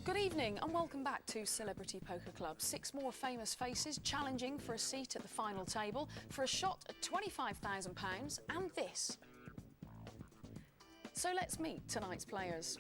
Good evening and welcome back to Celebrity Poker Club. 6 more famous faces challenging for a seat at the final table for a shot at £25,000 and this. So let's meet tonight's players.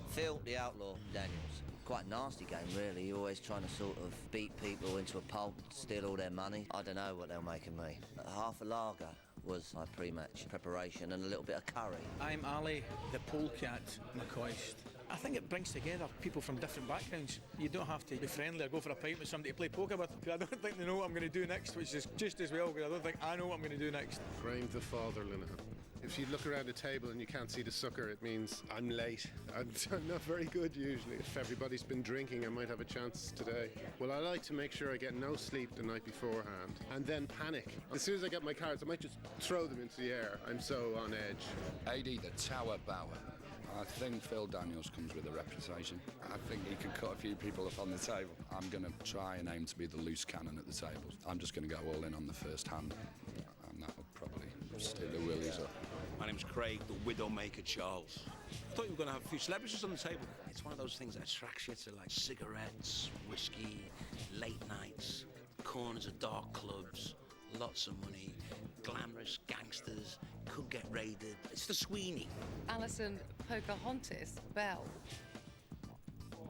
Phil, the Outlaw Daniels. Quite a nasty game, really. You're always trying to sort of beat people into a pulp, steal all their money. I don't know what they'll make of me. Half a lager was my pre-match preparation and a little bit of curry. I'm Ali, the polecat McCoist. I think it brings together people from different backgrounds. You don't have to be friendly or go for a pint with somebody to play poker with. I don't think they know what I'm going to do next, which is just as well, because I don't think I know what I'm going to do next. Frame the father, Linehan. If you look around the table and you can't see the sucker, it means I'm late. I'm not very good usually. If everybody's been drinking, I might have a chance today. Well, I like to make sure I get no sleep the night beforehand and then panic. As soon as I get my cards, I might just throw them into the air. I'm so on edge. AD, the Tower Bauer. I think Phil Daniels comes with a reputation. I think he could cut a few people off on the table. I'm going to try and aim to be the loose cannon at the table. I'm just going to go all in on the first hand, and that will probably steer the willies up. My name's Craig, the Widowmaker Charles. I thought you were going to have a few celebrities on the table. It's one of those things that attracts you to, like cigarettes, whiskey, late nights, corners of dark clubs, lots of money, glamorous gangsters, could get raided. It's the Sweeney. Allison Pocahontas Bell.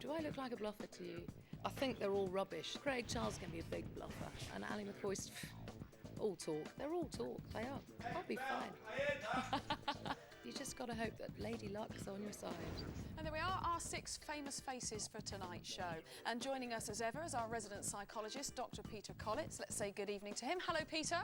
Do I look like a bluffer to you? I think they're all rubbish. Craig Charles can be a big bluffer, and Ali McCoist, all talk. They're all talk. They are. I'll be fine. You just got to hope that Lady Luck's on your side. And there we are, our 6 famous faces for tonight's show. And joining us as ever is our resident psychologist, Dr. Peter Collitz. Let's say good evening to him. Hello, Peter.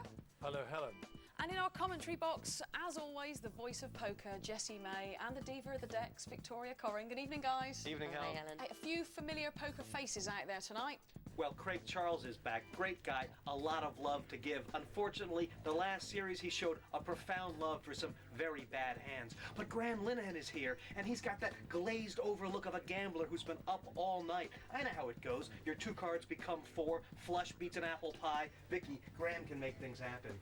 Hello, Helen. And in our commentary box, as always, the voice of poker, Jessie May, and the diva of the decks, Victoria Coren. Good evening, guys. Evening, Helen. Hi, Helen. Hey, a few familiar poker faces out there tonight. Well, Craig Charles is back. Great guy, a lot of love to give. Unfortunately, the last series he showed a profound love for some very bad hands. But Graham Linehan is here, and he's got that glazed over look of a gambler who's been up all night. I know how it goes. Your 2 cards become 4, flush beats an apple pie. Vicky, Graham can make things happen.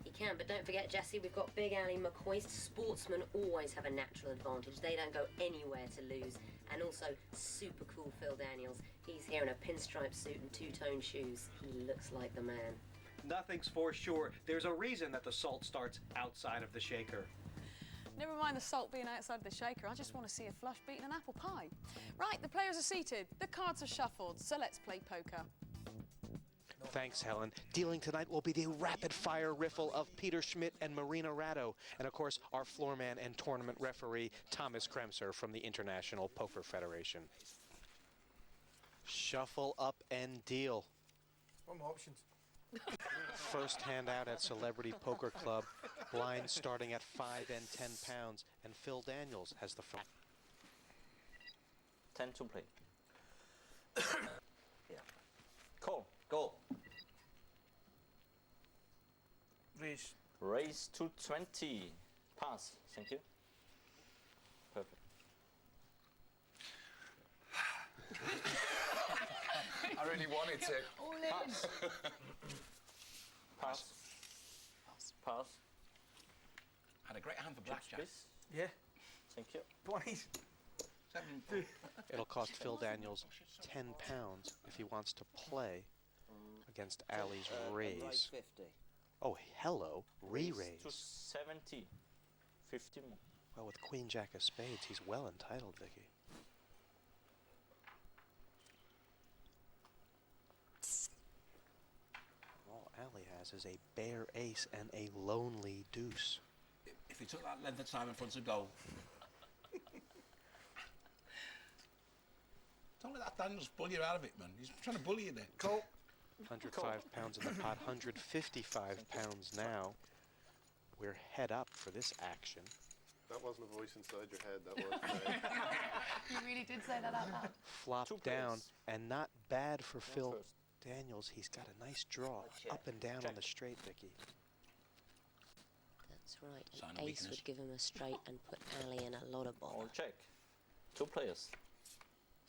He can, but don't forget, Jesse, we've got Big Ali McCoist. Sportsmen always have a natural advantage. They don't go anywhere to lose. And also, super cool Phil Daniels. He's here in a pinstripe suit and 2-tone shoes. He looks like the man. Nothing's for sure. There's a reason that the salt starts outside of the shaker. Never mind the salt being outside the shaker, I just want to see a flush beating an apple pie. Right, the players are seated, the cards are shuffled, so let's play poker. Thanks, Helen. Dealing tonight will be the rapid-fire riffle of Peter Schmidt and Marina Ratto, and of course, our floorman and tournament referee, Thomas Kremser from the International Poker Federation. Shuffle up and deal. What are my options? First hand out at Celebrity Poker Club, blinds starting at 5 and 10 pounds, and Phil Daniels has the front. 10 to play. Yeah. Call. Go. Raise. Raise to 20. Pass. Thank you. Perfect. I really wanted to. Pass. Pass. Pass. Pass. Had a great hand for blackjack. Please. Yeah. Thank you. 20s. 7. It'll cost Phil Daniels 10 pounds if he wants to play against Ali's raise. 50. Oh, hello, Raise re-raise. to 70. 50 more. Well, with Queen Jack of Spades, he's well entitled, Vicky. All Ali has is a bare ace and a lonely deuce. If he took that length of time in front of goal. Don't let that Daniels bully you out of it, man. He's trying to bully you there. Call. 105 pounds in the pot, 155 pounds now. We're head up for this action. That wasn't a voice inside your head, that was. You really did say that out loud. Flop Two down, players. and not bad for Phil first. Daniels. He's got a nice draw, up and down on the straight, Vicky. That's right. Sign An of ace weakness. would give him a straight and put Ali in a lot of All bother. check. 2 players.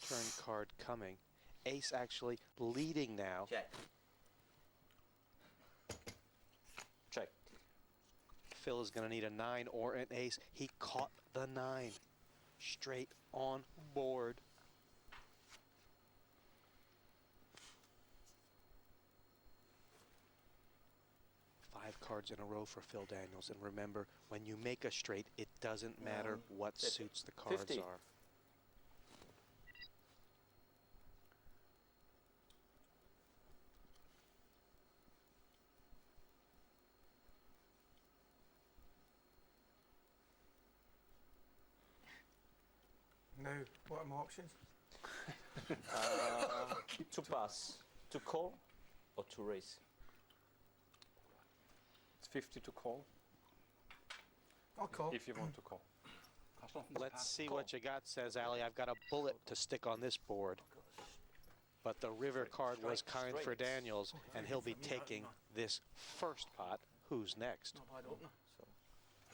Turn card coming. Ace actually leading now. Check. Check. Phil is going to need a 9 or an ace. He caught the 9. Straight on board. cards in a row for Phil Daniels. And remember, when you make a straight, it doesn't matter what suits the cards 50. are. Now, what are my options? To pass, to call, or to raise? It's 50 to call, I'll call. if you want to call. Let's see what you got, says Ali. I've got a bullet to stick on this board. But the river card was kind for Daniels, and he'll be taking this first pot. Who's next?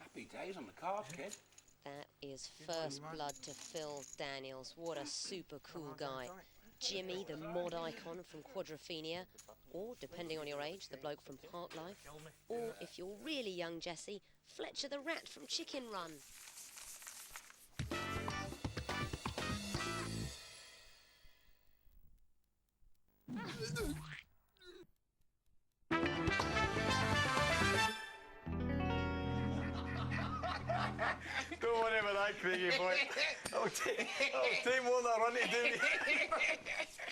Happy days on the cards, kid. That is first blood to Phil Daniels. What a super cool guy. Jimmy, the mod icon from Quadrophenia, or, depending on your age, the bloke from Park Life, or, if you're really young, Jesse, Fletcher the rat from Chicken Run. Don't worry about that, Craigie boy. I'll take more than I run to do.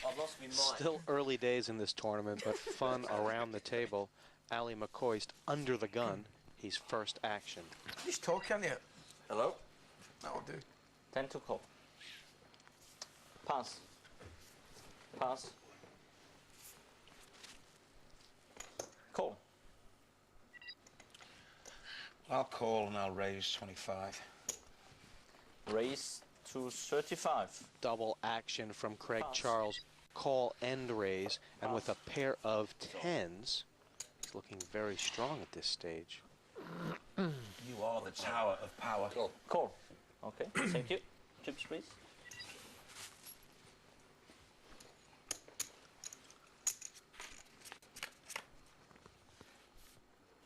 I've lost my mind. Still early days in this tournament, but fun around the table. Ali McCoist under the gun. He's first action. Just talk, can't you? Hello? That'll do. 10 to call. Pass. Pass. Call. I'll call and I'll raise 25. Raise to 35. Double action from Craig Pass. Charles. Call and raise, and with a pair of tens, he's looking very strong at this stage. You are the tower of power. Call. Call. Okay, thank you. Chips, please.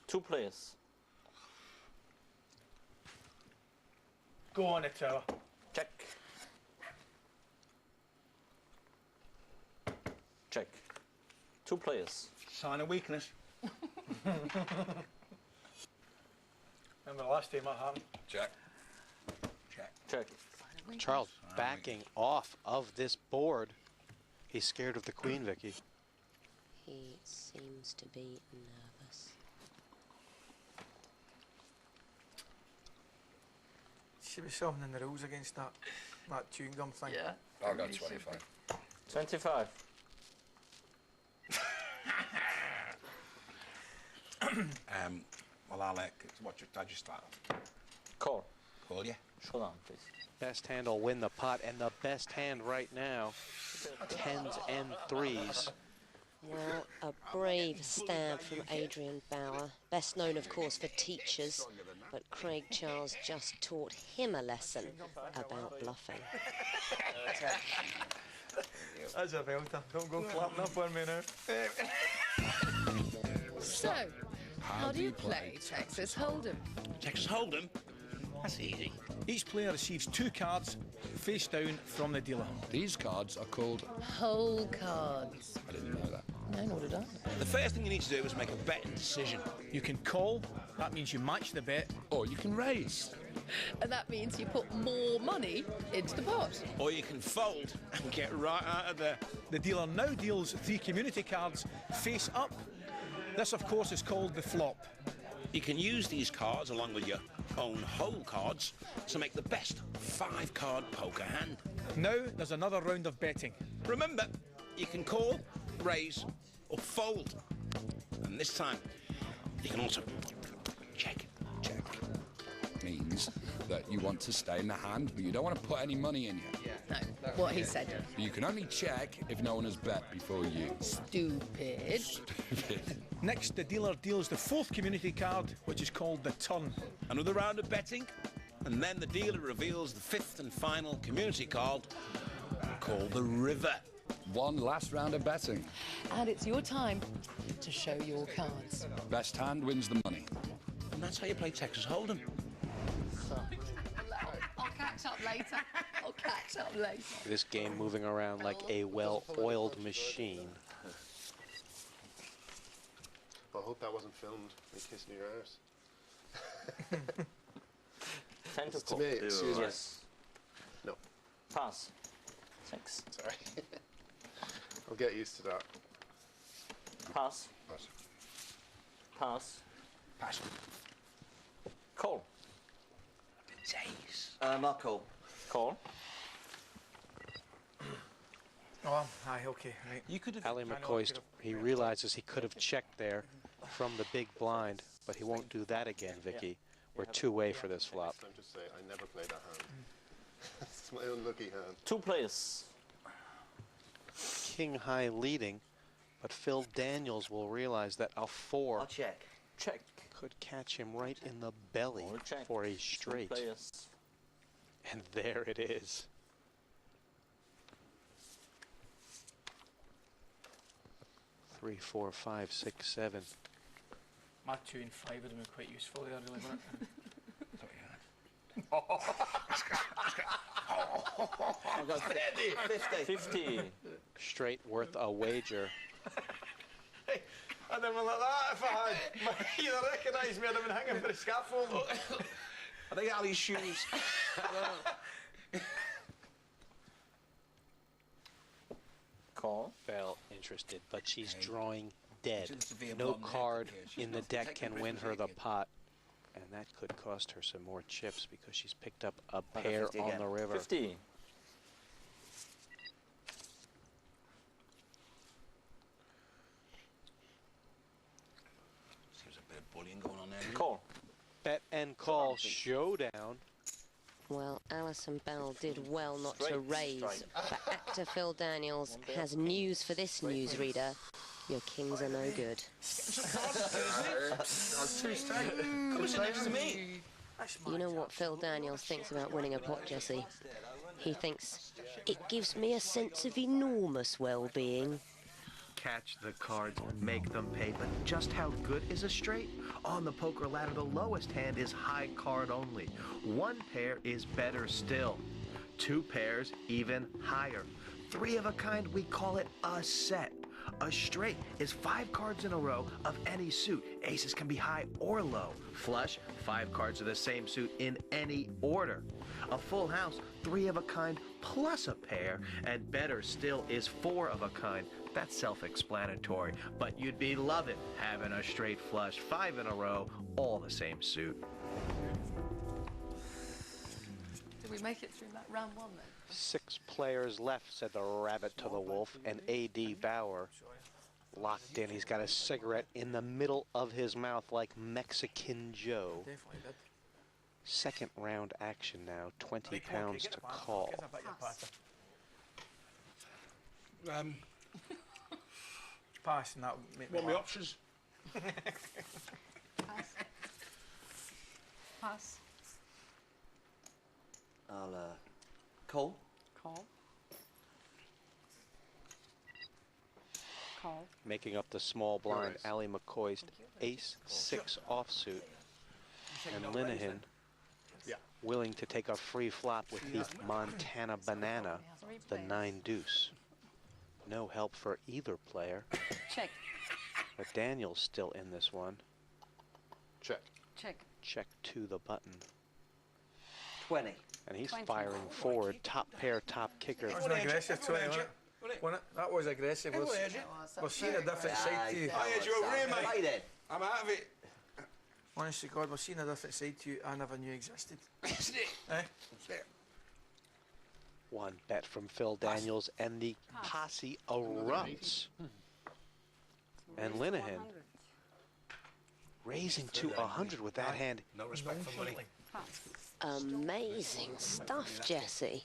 Two players. Go on, the tower. Check. Check. Two players. Sign of weakness. Remember the last time that happened? Check. Check. Check. Charles backing off of this board. He's scared of the queen, Vicky. He seems to be nervous. Should be something in the rules against that chewing gum thing. Yeah. I'll go 25. 25. Well, I'll watch your dad just start. Call. Call you. Hold on, please. Best hand will win the pot, and the best hand right now, tens and threes. Well, a brave stab from Adrian Bauer, best known, of course, for Teachers, but Craig Charles just taught him a lesson about bluffing. That's a belter. Don't go clapping up on me now. So, how do you play Texas Hold'em? Texas Hold'em? That's easy. Each player receives 2 cards face down from the dealer. These cards are called... Hole cards. I didn't know that. No, nor did I. The first thing you need to do is make a betting decision. You can call, that means you match the bet. Or you can raise. And that means you put more money into the pot. Or you can fold and get right out of there. The dealer now deals 3 community cards face up. This, of course, is called the flop. You can use these cards along with your own hole cards to make the best 5-card poker hand. Now there's another round of betting. Remember, you can call, raise, or fold. And this time, you can also check. Check. Means that you want to stay in the hand, but you don't want to put any money in yet. No, what he said. You can only check if no one has bet before you. Stupid. Next, the dealer deals the 4th community card, which is called the turn. Another round of betting, and then the dealer reveals the 5th and final community card, called the river. One last round of betting. And it's your time to show your cards. Best hand wins the money. And that's how you play Texas Hold'em. I'll catch up later. I'll catch up later. This game moving around like a well-oiled machine. But I hope that wasn't filmed. Me kissing your arse. 10 to It's to call. me, excuse me. Yes. No. Pass. 6. Sorry. I'll get used to that. Pass. Pass. Pass. Pass. Call. My call. Call. Oh, aye, okay, right. You could have. Ali McCoist, he realizes he could have checked there from the big blind, but he won't do that again, Vicky. We're two way for this flop. Next time just say, I never played that hand. It's my unlucky hand. 2 players. King high leading, but Phil Daniels will realize that a 4 I'll check. Check. could catch him right in the belly Or check. for a 2 straight. players. And there it is. Three, 4, 5, 6, 7. My 2 and 5 would have been quite useful there, really, wouldn't I'll go 50. 50. Straight worth a wager. I never like that if I had. You'd have recognised me, I'd have been hanging for the scaffold. I think Ali's shoes. Call. Bell interested, but she's drawing dead. She's a severe No blonde card hair. She's in the not deck protecting can win her the Britney. pot. And that could cost her some more chips because she's picked up a Like a pair 50 on again. the river. 50. Seems a bit of bullying going on there. Call. Bet and call showdown. Well, Allison Bell did well not to Straight, raise, straight. but actor Phil Daniels has news for this newsreader. Your kings are no good. Come sit next to me. You know what Phil Daniels thinks about winning a pot, Jesse? He thinks, it gives me a sense of enormous well-being. Catch the cards, make them pay. But just how good is a straight? On the poker ladder, the lowest hand is high card only. 1 pair is better still. 2 pairs, even higher. 3 of a kind, we call it a set. A straight is 5 cards in a row of any suit. Aces can be high or low. Flush, 5 cards of the same suit in any order. A full house, 3 of a kind plus a pair. And better still is 4 of a kind. That's self-explanatory, but you'd be loving having a straight flush, 5 in a row, all the same suit. Did we make it through that round 1 then? 6 players left, said the rabbit to the wolf, and A.D. Bauer locked in. He's got a cigarette in the middle of his mouth like Mexican Joe. Definitely did. Second round action now, 20 pounds to call. Pass, and that would make me What are my laugh. options? Pass. Pass. I'll call. Call. Call. Making up the small blind, Ali McCoist, ace 6 offsuit, and Linehan willing to take a free flop with the Montana Banana, the 9 deuce. No help for either player, Check. but Daniel's still in this one. Check. Check. Check to the button. 20. And he's 20. firing forward, top pair, top kicker. That was an aggressive 20, wasn't it? That was aggressive. We're seeing a different side to you. you over here, mate. Right then. I'm out of it. Honest to God, we're seeing a different side to you I never knew existed. Isn't it? Eh? One bet from Phil Daniels, and the posse erupts. And Linehan raising to 100 with that hand. No respect for money. Amazing stuff, Jesse.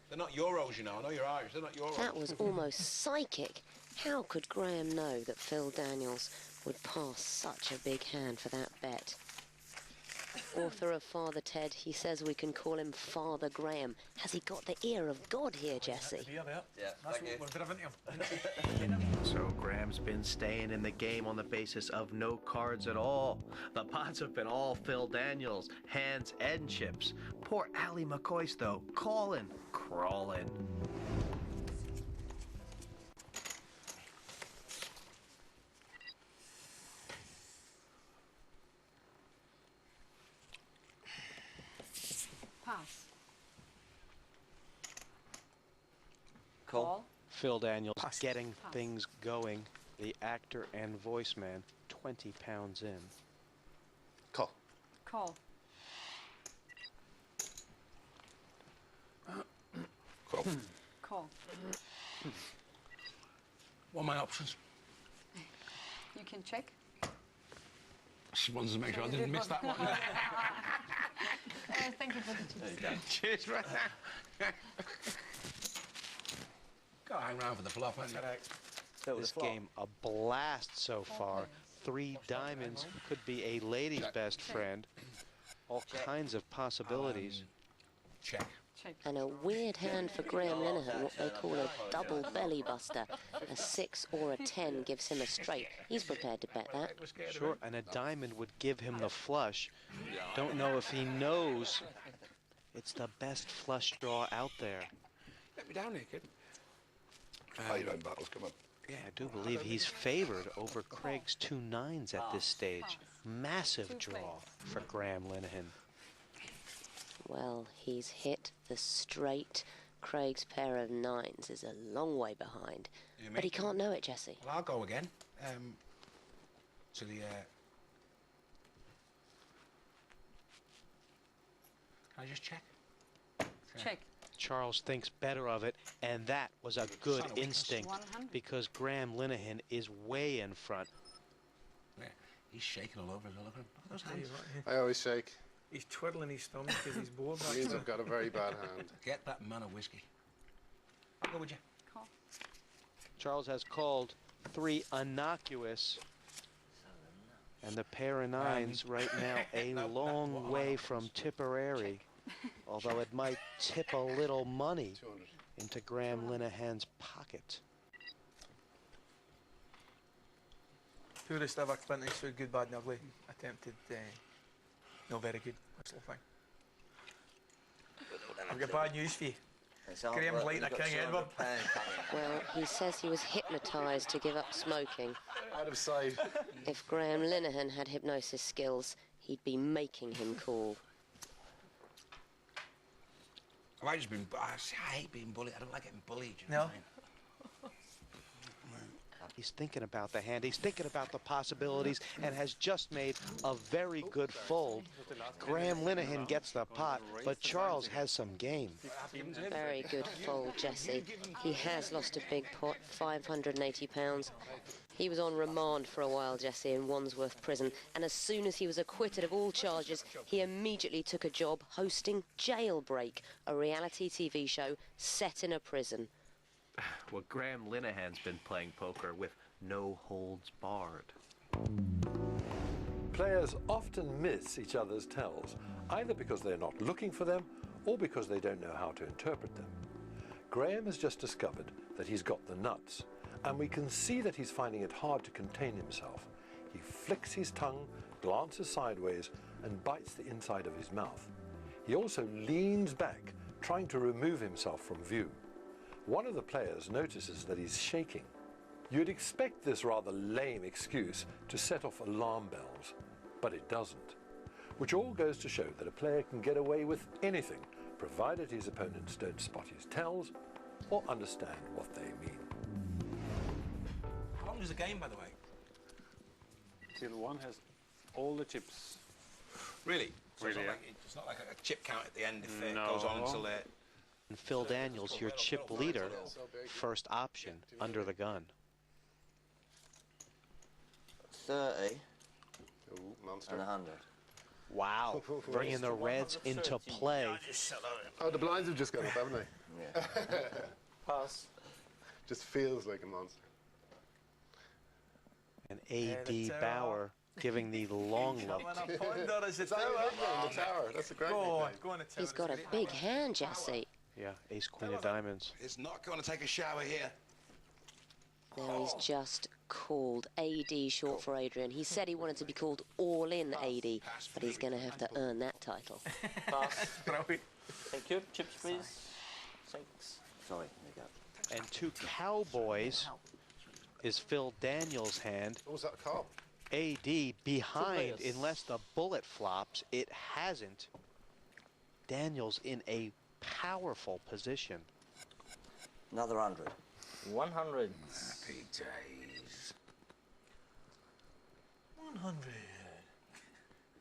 They're not euros, you know. I know you're Irish. They're not euros. That was almost psychic. How could Graham know that Phil Daniels would pass such a big hand for that bet? Author of Father Ted, he says we can call him Father Graham. Has he got the ear of God here, Jesse? Yeah, thank you. We're driven to him. So Graham's been staying in the game on the basis of no cards at all. The pots have been all Phil Daniels, hands and chips. Poor Ali McCoist, though, calling, crawling. Call. Phil Daniels getting things going. The actor and voice man, 20 pounds in. Call. Call. Call. Call. What are my options? You can check. Just wanted to make sure I didn't miss that one. Thank you for the tips. Cheers, right there. Go hang round for the flop, ain't you? This game a blast so far. 3 diamonds could be a lady's best friend. All kinds of possibilities. Check. And a weird hand for Graham Linehan, what they call a double belly buster. A 6 or a 10 gives him a straight. He's prepared to bet that. Sure, and a diamond would give him the flush. Don't know if he knows it's the best flush draw out there. Let me down here, kid. How you doing, Battles? Come on. Yeah, I do believe he's favored over Craig's 2 9s at this stage. Massive draw for Graham Linehan. Well, he's hit the straight. Craig's pair of 9s is a long way behind. But he can't know it, Jesse. Well, I'll go again. To the... Can I just check? Check. Charles thinks better of it, and that was a good instinct because Graham Linehan is way in front. Yeah, he's shaking all over as well. Look at those hands. I always shake. He's twiddling his thumb because he's bored. It means I've got a very bad hand. Get that man of whiskey. I'll go with you. Call. Charles has called 3 innocuous, and the pair of 9s right now a long way from Tipperary, although it might tip a little money into Graham Linehan's pocket. Poorest ever Clinton, so good, bad and ugly. Attempted, no very good. This little thing. I've got bad news for you. Graham's lighting a King Edward. Well, he says he was hypnotised to give up smoking. Out of sight. If Graham Linehan had hypnosis skills, he'd be making him cool. Have I just been... I hate being bullied. I don't like getting bullied. You know No. what I mean? He's thinking about the hand, he's thinking about the possibilities, and has just made a very good fold. Graham Linehan gets the pot, but Charles has some game. Very good fold, Jesse. He has lost a big pot, £580. He was on remand for a while, Jesse, in Wandsworth Prison, and as soon as he was acquitted of all charges, he immediately took a job hosting Jailbreak, a reality TV show set in a prison. Well, Graham Linehan's been playing poker with no holds barred. Players often miss each other's tells, either because they're not looking for them or because they don't know how to interpret them. Graham has just discovered that he's got the nuts, and we can see that he's finding it hard to contain himself. He flicks his tongue, glances sideways, and bites the inside of his mouth. He also leans back, trying to remove himself from view. One of the players notices that he's shaking. You'd expect this rather lame excuse to set off alarm bells, but it doesn't. Which all goes to show that a player can get away with anything, provided his opponents don't spot his tells or understand what they mean. How long is the game, by the way? Till one has all the chips. Really? So Really, it's not like a chip count at the end if it goes on until they're... And Phil Daniels, your chip leader, first option under the gun. 30 Ooh, monster. and 100. Wow, bringing the Reds into play. Oh, the blinds have just gone up, haven't they? Yeah. Pass. Just feels like a monster. And A.D. Bauer giving the long look. The tower. That's a great nickname. He's got a big hand, Jesse. Yeah, ace, queen of diamonds. It's not going to take a shower here. There he's just called AD, short for Adrian. He said he wanted to be called All-In AD, but he's going to have to earn that title. Pass. Thank you. Chips, please. Thanks. Sorry, there you go. And 2 cowboys is Phil Daniels' hand. What was that call? AD behind unless the bullet flops. It hasn't. Daniels in a powerful position. Another 100. 100. Happy days. 100.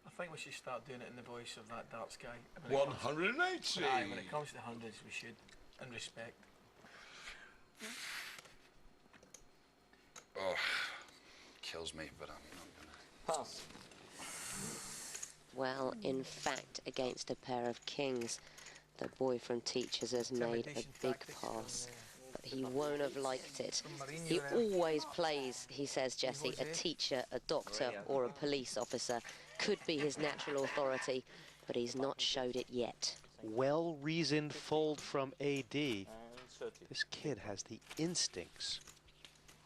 I think we should start doing it in the voice of that darts guy. 180. Aye, when it comes to hundreds, we should, and respect. Oh, kills me, but I'm not gonna. Pass. Well, in fact, against a pair of kings, the boy from Teachers has made a big pass. But he won't have liked it. He always plays, he says, Jesse, a teacher, a doctor, or a police officer. Could be his natural authority, but he's not showed it yet. Well-reasoned fold from AD. This kid has the instincts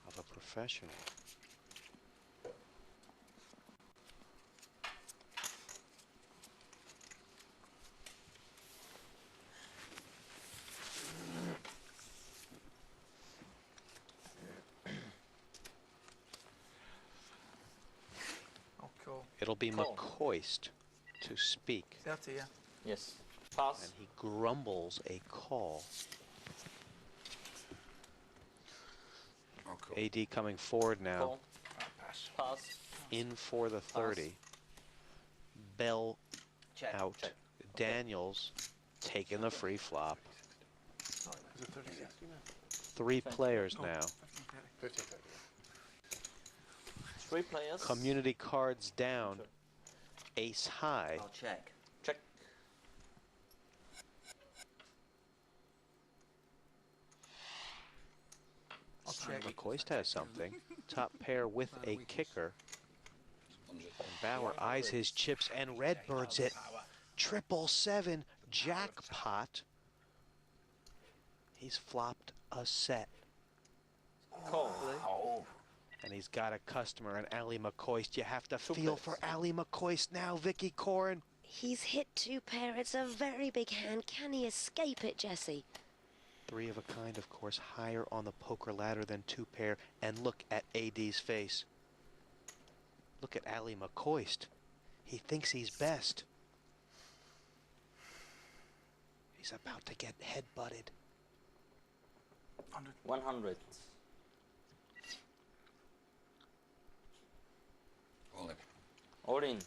of a professional. Oh, cool. It'll be Call. McCoist to speak. 30, yeah. Yes. Pass. And he grumbles a call. Oh, cool. AD coming forward now. Call. Pass. Pass. In for the 30. Bell Check. out. Check. Daniels taking the free flop. Was it 30? 3 players now. 50. 3 players. Community cards down. Ace high. I'll check. Check. I'll check. McCoist has something. Top pair with a kicker. And Bauer eyes his chips and redbirds it. 777 jackpot. He's flopped a set. Call. And he's got a customer, and Ali McCoist. You have to feel for Ali McCoist now, Vicky Coren. He's hit 2 pair. It's a very big hand. Can he escape it, Jesse? 3 of a kind, of course, higher on the poker ladder than 2 pair. And look at AD's face. Look at Ali McCoist. He thinks he's best. He's about to get head-butted. 100. All in. All in.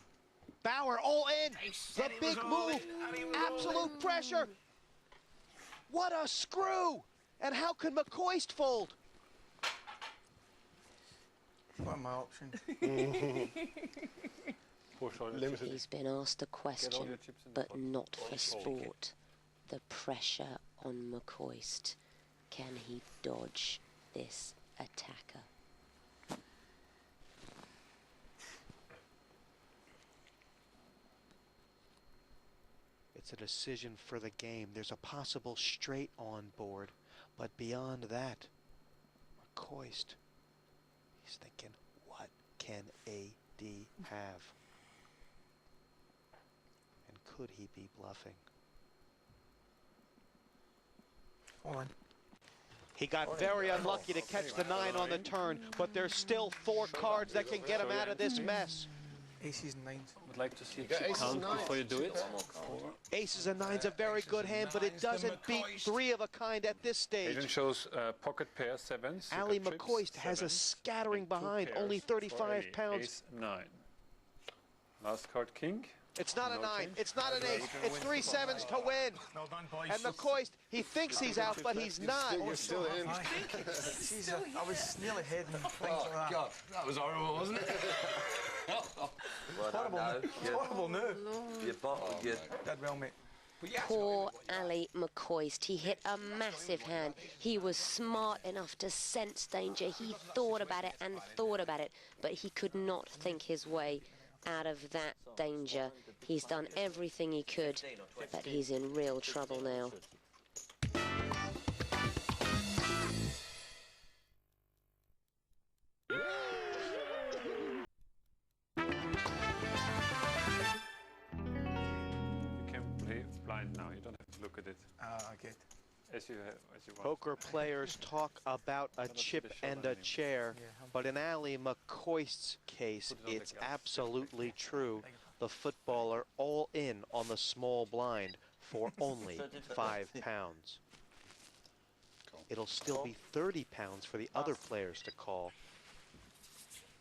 Bauer all in. The big move. Absolute pressure. What a screw. And how can McCoist fold? What are my options? Limited. He's been asked a question, your chips in the but pot. not for sport. The pressure on McCoist. Can he dodge this attacker? It's a decision for the game. There's a possible straight on board. But beyond that, McCoist, he's thinking, what can AD have? And could he be bluffing? All in. He got very unlucky to catch the 9 on the turn, but there's still 4 cards that can get him out of this mess. Aces and 9s. Would like to see got chip aces count and nines. before you do it. Aces and 9's a very good hand, but it doesn't beat 3 of a kind at this stage. Agent shows pocket pair 7s. you Ali got trips, McCoist has a 7s, scattering and 2 behind, pairs only for 35 Ali. pounds. Ace 9. Last card king. It's not a No 9, change. it's not an ace, it's 3 sevens to win. Well done, boys. And McCoist, he thinks he's out, but he's not. You're still in. Jeez, I was nearly heading things like that. That was horrible, wasn't it? Horrible move. You bottled your... Did well, mate. Poor Ali McCoist. He hit a massive hand. He was smart enough to sense danger. He thought about it and thought about it, but he could not think his way out of that danger. He's done everything he could, but he's in real trouble now. You can play blind now. You don't have to look at it I get. as you want. Poker players talk about a chip and a chair, but in Ali McCoist's case, it's absolutely true. The footballer all in on the small blind for only 5 pounds. Cool. it'll still be 30 pounds for the other players to call.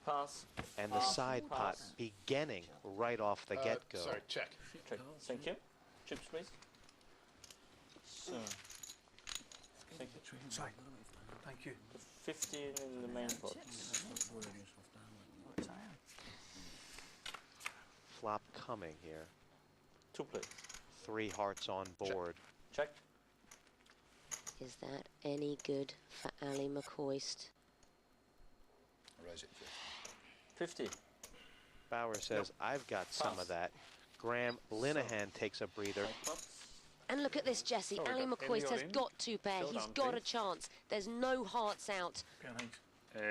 Pass. And the side pot beginning right off the get-go. Sorry, check. Check. Thank you. Chips, please. So. Thank you. Sorry. Thank you. 15 in the main pot. Flop coming here. 2 please. 3 hearts on board. Check. Is that any good for Ali McCoist? Raise it 50. Bauer says, I've got some of that. Graham Linehan takes a breather. And look at this, Jesse. Oh, Ali we got McCoist has in. got 2 pair. Show He's down, got a please. chance. There's no hearts out.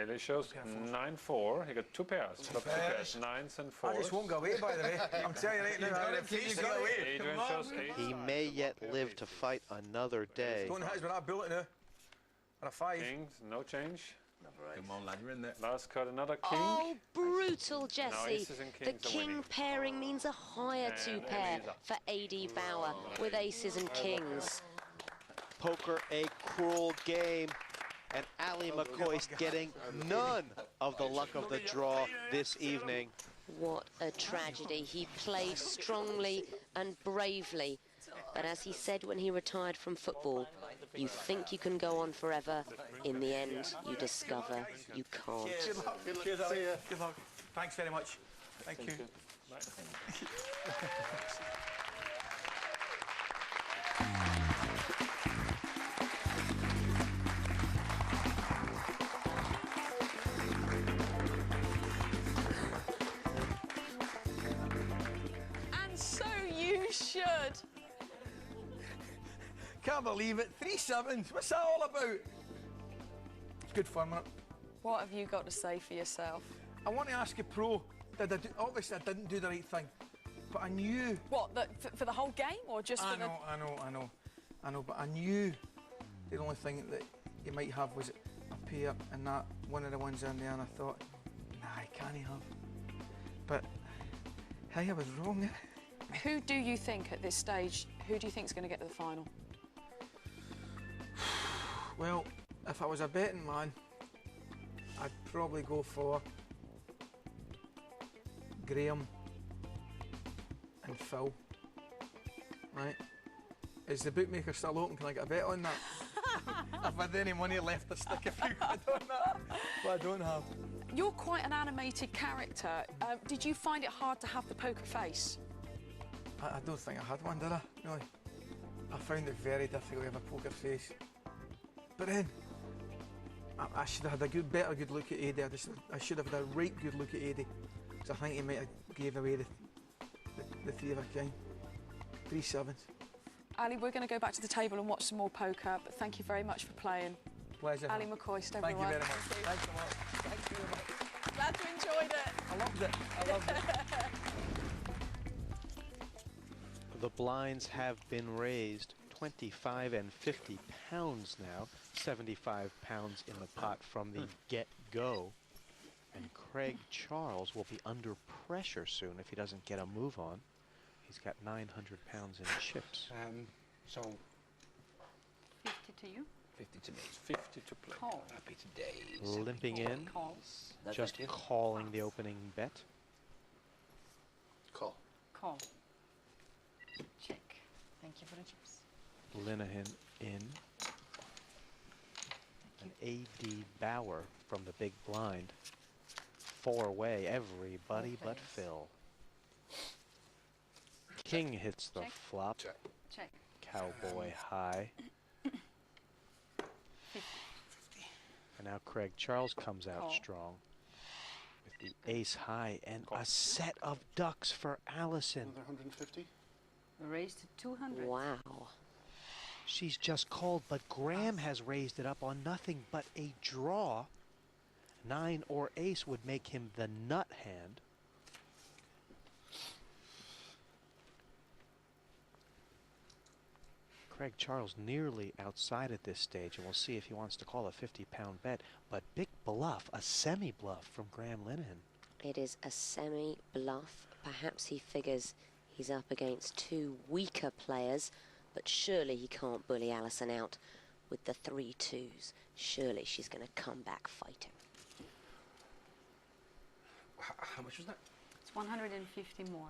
This shows 9-4. He got 2 pairs. Got 2 pairs, 9s and 4s. I just won't go away, by the way. I'm telling you right now. I refuse to go away. Adrian shows 8. He may yet live to fight another day. Don't hit us with that bullet now. Or a 5. Kings, no change. Come on, lad, you're in there. Last card, another king. Oh, brutal, No, Jesse. aces and The kings are king winning. pairing means a higher 2 pair for AD Bauer with aces and kings. Poker a cruel game, and Ali McCoist getting none of the luck of the draw this evening. What a tragedy. He played strongly and bravely. But as he said when he retired from football, you think you can go on forever. In the end, you discover you can't. Good luck. Cheers, Ali. Good luck. Thanks very much. Thank you. And so you should. Can't believe it. 3 sevens. What's that all about? It's good fun, wasn't it? What have you got to say for yourself? I want to ask you, Pro. Obviously, I didn't do the right thing, but I knew. What, for the whole game or just for the... I know, but I knew the only thing that you might have was a pair and that one of the ones in there, and I thought, nah, I can't have. But hey, I was wrong. Who do you think at this stage, who do you think is going to get to the final? Well, if I was a betting man, I'd probably go for Graham and Phil. Right? Is the bookmaker still open? Can I get a bet on that? If I had any money left to stick a few quid on that. But I don't have. You're quite an animated character. Did you find it hard to have the poker face? I don't think I had one, did I? Really? I found it very difficult to have a poker face. But then, I should have had a better good look at Eddie. I should have had a right good look at Eddie. Because I think he might have gave away the 3 of a kind. 3 sevens. Ali, we're going to go back to the table and watch some more poker, but thank you very much for playing. Pleasure. Ali McCoist, everyone. Thank you very much. Thanks a lot. Thank you very much. Glad you enjoyed it. I loved it. I loved it. The blinds have been raised 25 and 50 pounds now, 75 pounds in the pot from the get-go. And Craig Charles will be under pressure soon if he doesn't get a move on. He's got 900 pounds in chips. So 50 to you. 50 to me. 50 to play. Call. Happy today. Limping in, Calls. just calling the opening bet. Call. Call. Check. Thank you for the chips. Linehan in. And A.D. Bauer from the big blind. 4 away, everybody but Phil. King hits the Check. flop. Check. Check. Cowboy high. 50. And now Craig Charles comes out Call. strong with the ace high and a set of ducks for Allison. Another 150? Raised to 200. Wow. She's just called, but Graham has raised it up on nothing but a draw. 9 or ace would make him the nut hand. Craig Charles nearly outside at this stage, and we'll see if he wants to call a 50-pound bet. But big bluff, a semi-bluff from Graham Linehan. It is a semi-bluff. Perhaps he figures he's up against 2 weaker players, but surely he can't bully Alison out with the 3 2s. Surely she's going to come back fighting. How much was that? It's 150 more.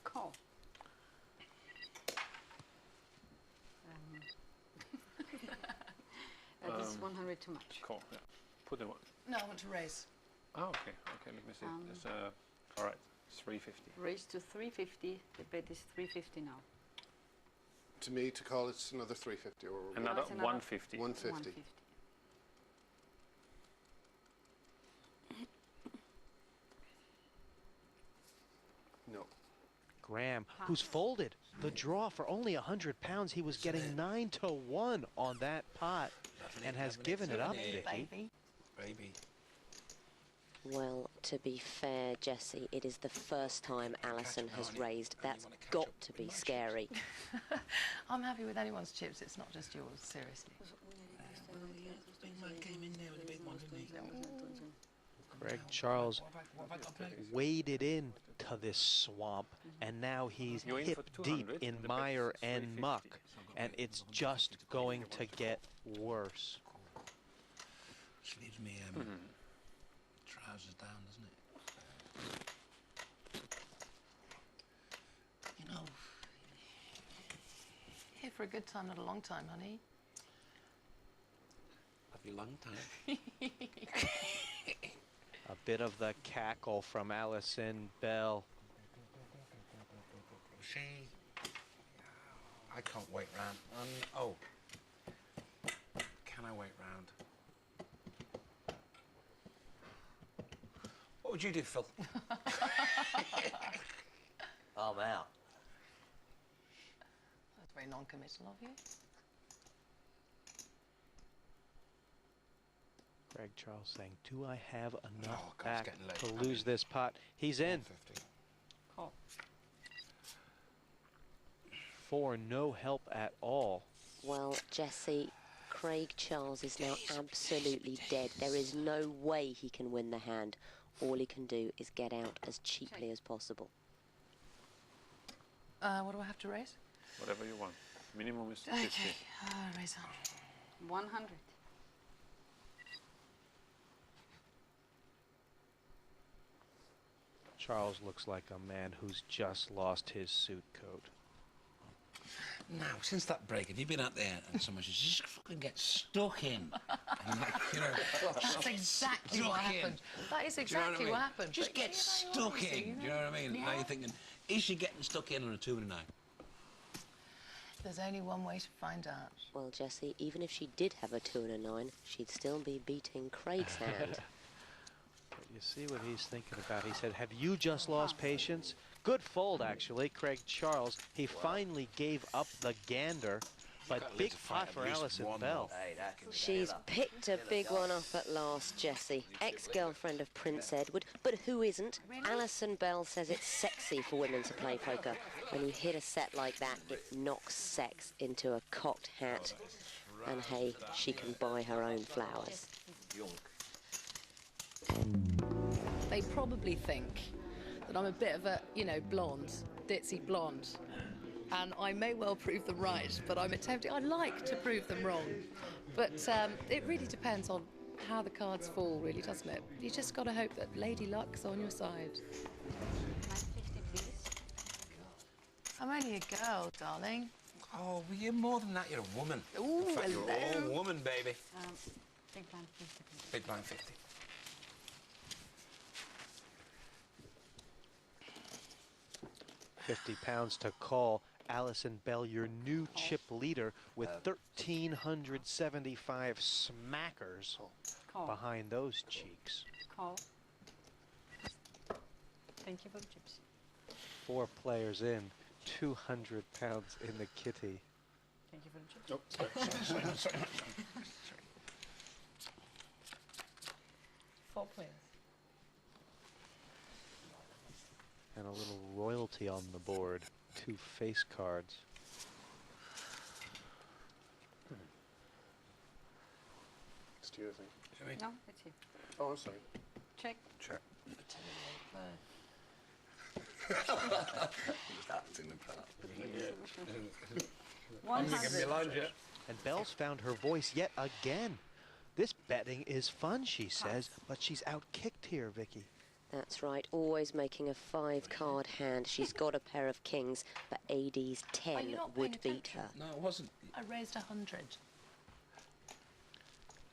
Call. That is 100 too much. Cool. Yeah. Put in what? No, I want to raise. Oh, okay. Okay. Let me see. It's, all right. 350. Raise to 350. The bet is 350 now. To me, to call, it's another 350 or Another it's another 150. 150. 150. No. Graham, who's folded the draw for only £100. He was getting 9 to 1 on that pot and has given it up, Vicky. Baby. Well, to be fair, Jessie, it is the first time Alison has raised. That's got to be scary. I'm happy with anyone's chips, it's not just yours, seriously. Big man came in there with a big one, didn't he? Craig Charles waded in to this swamp, and now he's You're in hip for deep 200, in the bet mire is and 350. muck, and it's just going to get worse. Which leaves me trousers down, doesn't it? You know. Here for a good time, not a long time, honey. Have you long time? A bit of the cackle from Allison Bell. See, I can't wait round. Oh, can I wait round? What would you do, Phil? I'm out. That's very non-committal of you. Craig Charles saying, do I have enough Oh, God, it's back getting late. to I lose this pot? He's in. 150. Call. For no help at all. Well, Jessie, Craig Charles is now absolutely dead. There is no way he can win the hand. All he can do is get out as cheaply as possible. What do I have to raise? Whatever you want. Minimum is 50. Okay, raise 100. 100. Charles looks like a man who's just lost his suit coat. Now, since that break, have you been out there and someone says, just fucking get stuck in? And I'm like, you know, That's exactly what stuck in. happened. That is Do you know exactly I what mean? happened. Just But get stuck in. Do you know what I mean? Yeah. Now you're thinking, is she getting stuck in on a 2 and a 9? There's only one way to find out. Well, Jessie, even if she did have a 2 and a 9, she'd still be beating Craig's hand. But you see what he's thinking about. He said, have you just lost patience? Good fold, actually. Craig Charles, he finally gave up the gander, but big pot for Allison Bell. Hey, that can She's picked a big one up at last, Jessie. Ex-girlfriend of Prince Edward, but who isn't? Allison Bell says it's sexy for women to play poker. When you hit a set like that, it knocks sex into a cocked hat. And hey, she can buy her own flowers. They probably think that I'm a bit of a, you know, blonde, ditzy blonde. And I may well prove them right, but I'm attempting, I'd like to prove them wrong. But it really depends on how the cards fall, really, doesn't it? You just got to hope that Lady Luck's on your side. 950, please. I'm only a girl, darling. Oh, well, you're more than that. You're a woman. Ooh, In fact, you're hello. a woman, baby. Big blind 50, please. Big blind 50. £50 to call. Allison Bell, your new chip leader with 1,375 smackers Call. behind those cheeks. Call. Thank you for the chips. 4 players in, £200 in the kitty. Thank you for the chips. Oh, sorry. 4 players. And a little royalty on the board. 2 face cards. It's to you, I think. No, it's you. Oh, I'm sorry. Check. Check. That's in the part. 100. And Bell's found her voice yet again. This betting is fun, she says, but she's outkicked here, Vicky. That's right, always making a 5-card hand. She's got a pair of kings, but AD's 10 would beat her. No, it wasn't. I raised 100.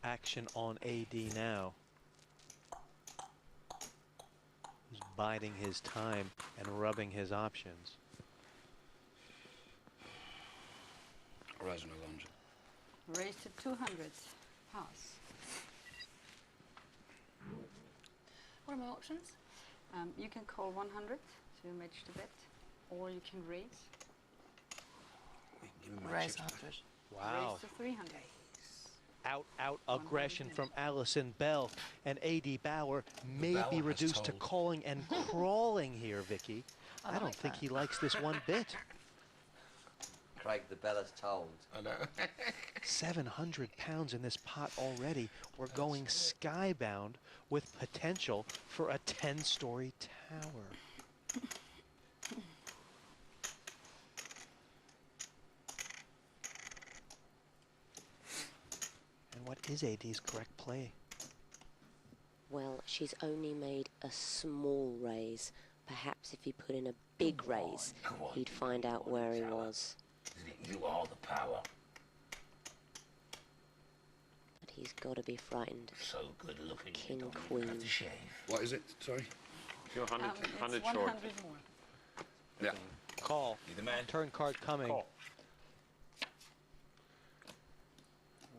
Action on AD now. He's biding his time and rubbing his options. Raising 100. Raise to 200. Pass. What are my options? You can call 100 to match the bet, or you can raise. Raise 100. Wow. Raise to 300. Out aggression from Allison Bell, and AD Bauer may be reduced to calling and crawling here, Vicky. I don't think he likes this one bit. Craig, the bell has tolled. I know. 700 pounds in this pot already. We're going skybound with potential for a 10-story tower. And what is AD's correct play? Well, she's only made a small raise. Perhaps if he put in a big raise, he'd find out where he was. You are the power. But he's got to be frightened. So good looking. King, queen. What is it? Sorry. You're 100, It's 100 100 short. more. Yeah. Call. You the man. Turn card coming. Call.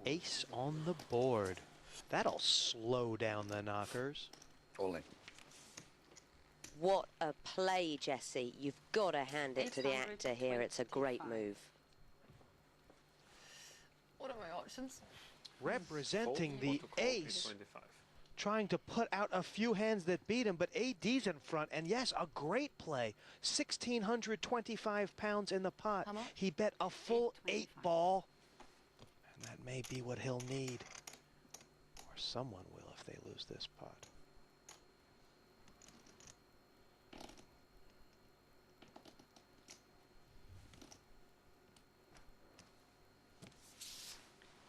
Ace on the board. That'll slow down the knockers. All in. What a play, Jessie. You've got to hand it to the actor here. It's a great move. What are my options? Representing Fold, the want to call, ace. 25. Trying to put out a few hands that beat him, but AD's in front, and yes, a great play. 1,625 pounds in the pot. How much? He bet a full 8-ball, and that may be what he'll need. Or someone will if they lose this pot.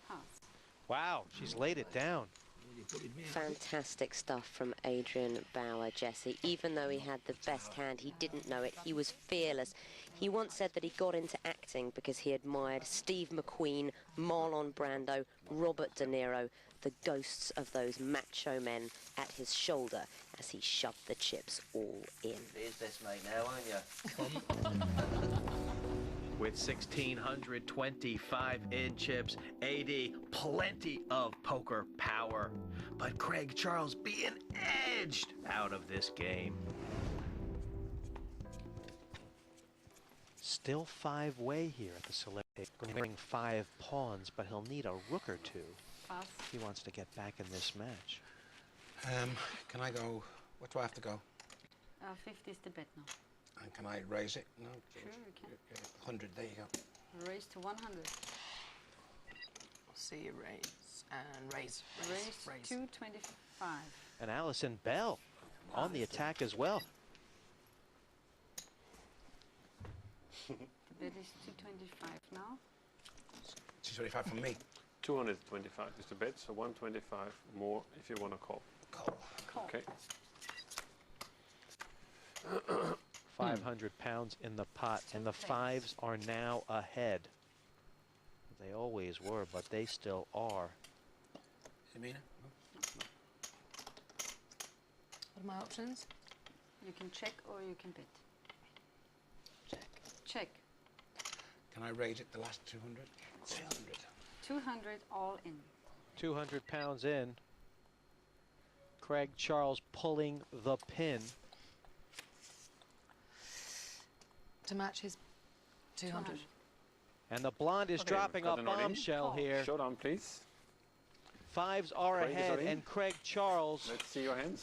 Pass. Wow, she's laid it down. Fantastic stuff from Adrian Bauer, Jessie. Even though he had the best hand, he didn't know it. He was fearless. He once said that he got into acting because he admired Steve McQueen, Marlon Brando, Robert De Niro, the ghosts of those macho men at his shoulder as he shoved the chips all in. Business, mate, now, aren't you? With 1,625 in chips, AD plenty of poker power. But Craig Charles being edged out of this game. Still 5-way here at the Celebrity. Bring 5 pawns, but he'll need a rook or 2. Pass. He wants to get back in this match. Can I go? What do I have to go? 50 is the bet now. And can I raise it? No. Sure, you can. 100. There you go. Raise to 100. See you raise and raise. Raise 225. And Allison Bell on the attack as well. The bet is 225 now. 225 from me. 225 is the bet, so 125 more if you want to call. Call. Okay. 500 pounds in the pot, and the 5s are now ahead. They always were, but they still are. Samina? What are my options? You can check or you can bet. Check. Check. Can I raise it the last 200? 200. 200 all in. 200 pounds in. Craig Charles pulling the pin. To match his 200. And the blonde is Okay, dropping got a an order. bombshell here. Showdown, please. 5s are Craig is ahead, in. and Craig Charles Let's see your hands.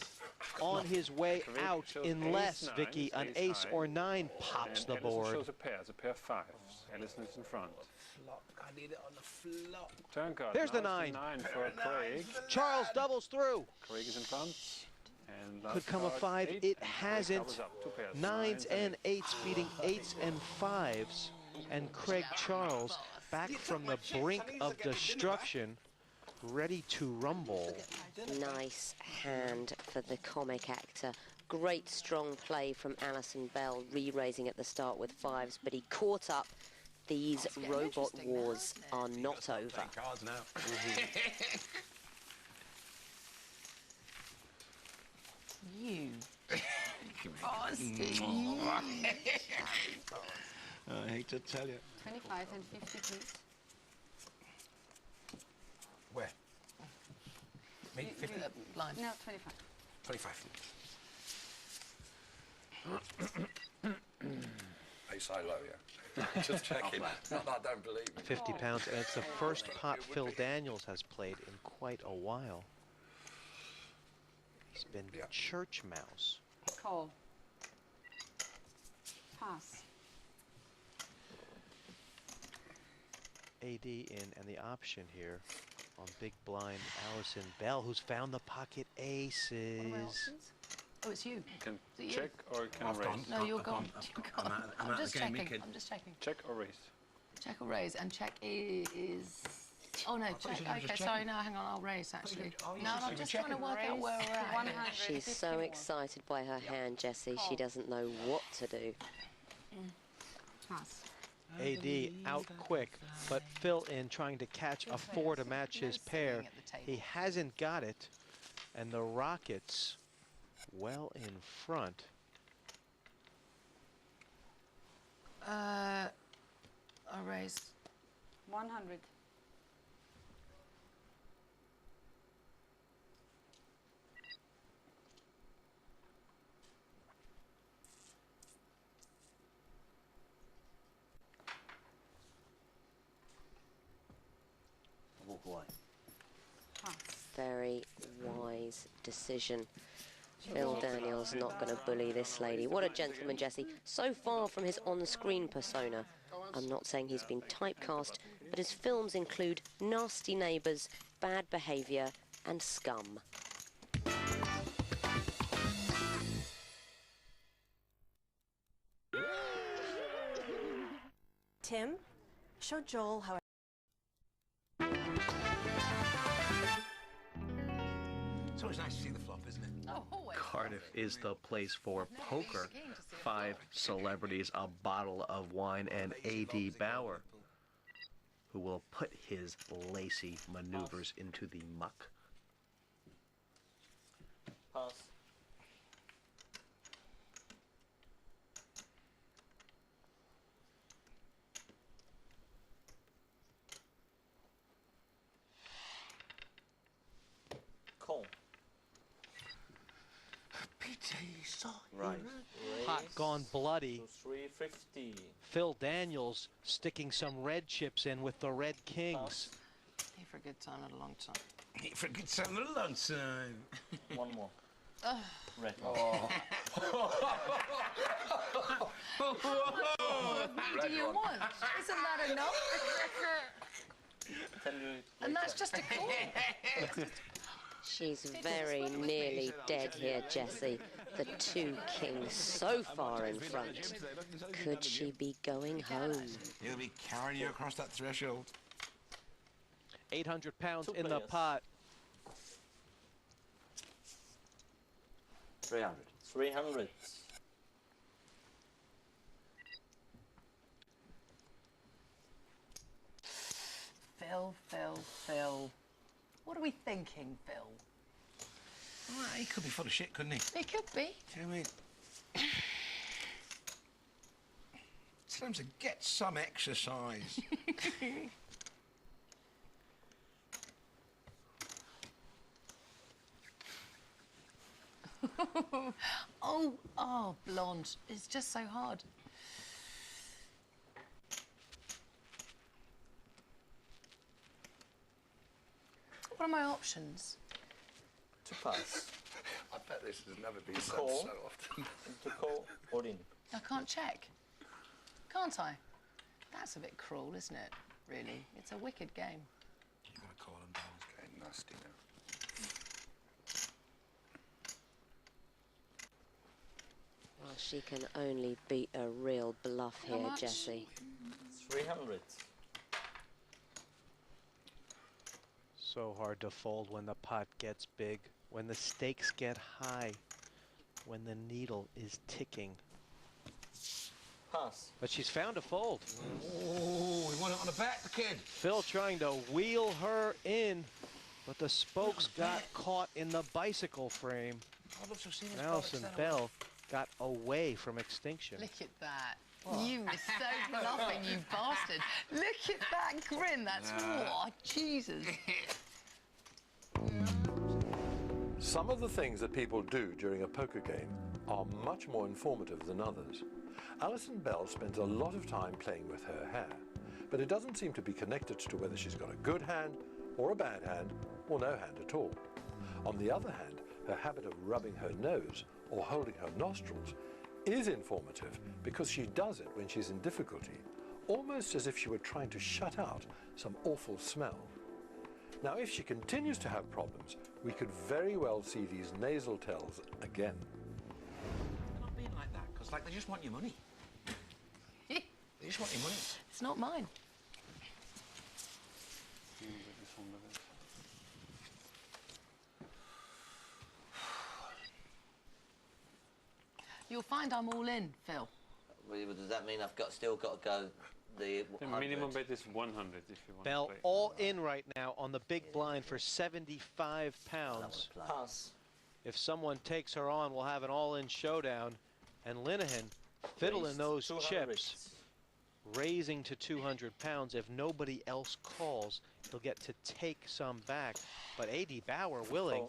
on his way Craig out shows unless, ace nine, Vicky, an ace high. or 9 pops And the Alison board. shows a pair. It's a pair of 5s. Alison is in front. Flop. I need it on the flop. Turn card. There's the Now 9. it's 9 for Craig. Charles doubles through. Craig is in front. And Could last come a card, 5. 8, It and hasn't. covers up. 2 pairs, 9s and 8s eights. beating 8s and 5s. And Craig Charles back from the brink of destruction, ready to rumble. Nice hand for the comic actor. Great strong play from Allison Bell, re-raising at the start with 5s, but he caught up. These robot wars are not over. Cards now. You. I hate to tell you. 25 and 50, please. Where? Me? 50? Blind. No, 25. 25. Ace high low, yeah. Just checking. Not that I don't believe me. 50 pounds, and it's the first pot Phil Daniels has played in quite a while. He's been church mouse. Call. Pass. AD in, and the option here on big blind Allison Bell, who's found the pocket aces. Oh, it's you. Can Is it check you? or can I've raise? gone. No, you're I've gone. gone. You're I'm gone. out- I'm I'm out just the game, checking. kid. I'm just checking. Check or raise? Check or raise, and check is. Oh no, thought you check. said I was Okay, just sorry. checking. No, hang on. I'll raise actually. Oh, you No, said I'm you just were trying to work out where we're at. 100. She's so 51. excited by her hand, Jessie. She doesn't know what to do. Pass. AD out quick, but Phil in trying to catch a 4 to match his pair. He hasn't got it, and the Rockets well in front. I'll raise. 100. Walk away. Very wise decision. Phil Daniels not going to bully this lady. What a gentleman, Jessie. So far from his on-screen persona. I'm not saying he's been typecast, but his films include Nasty Neighbours, Bad Behaviour, and Scum. Tim, show Joel how. It's always nice to see the flop, isn't it? Oh, always. Cardiff is the place for poker. 5 celebrities, a bottle of wine, and A.D. Bauer, who will put his lacy maneuvers into the muck. Pass. Call. Right. Pot gone bloody. 350. Phil Daniels sticking some red chips in with the red kings. Here for a good time, not a long time. For a good time, not a long time. One more. Red. What do you want? Isn't that enough? Tell you And that's just a call. She's very nearly dead here, Jessie. The 2 kings so far in front. Could she be going home? He'll be carrying you across that threshold. 800 pounds 2 in the players. pot. 300. 300. Phil. What are we thinking, Phil? Well, he could be full of shit, couldn't he? It could be. Do you know what I mean? It's time to get some exercise. Oh, blonde. It's just so hard. What are my options? To pass. I bet this has never been said Call. so often. To call or in. I can't check. Can't I? That's a bit cruel, isn't it? Really. It's a wicked game. You've got to call him down. It's getting nasty now. Well, she can only beat a real bluff How here, much? Jessie. 300. So hard to fold when the pot gets big, when the stakes get high, when the needle is ticking. Pass. But she's found a fold. Oh, he won it on a bet, the kid. Phil trying to wheel her in, but the spokes got caught in the bicycle frame. And Allison Bell got away from extinction. Look at that. You were so bluffing, you bastard. Look at that grin. That's oh, Jesus. Some of the things that people do during a poker game are much more informative than others. Allison Bell spends a lot of time playing with her hair, but it doesn't seem to be connected to whether she's got a good hand or a bad hand or no hand at all. On the other hand, her habit of rubbing her nose or holding her nostrils is informative because she does it when she's in difficulty, almost as if she were trying to shut out some awful smell. Now, if she continues to have problems, we could very well see these nasal tells again. They're not being like that, because like, they just want your money. They just want your money. It's not mine. You'll find I'm all in, Phil. Well, does that mean I've still got to go the The minimum bet is 100 if you want Bell to play. all in right now on the big blind for 75 pounds. Pass. If someone takes her on, we'll have an all-in showdown. And Linehan fiddling those 200. chips, raising to 200 pounds. If nobody else calls, he'll get to take some back. But A.D. Bauer willing.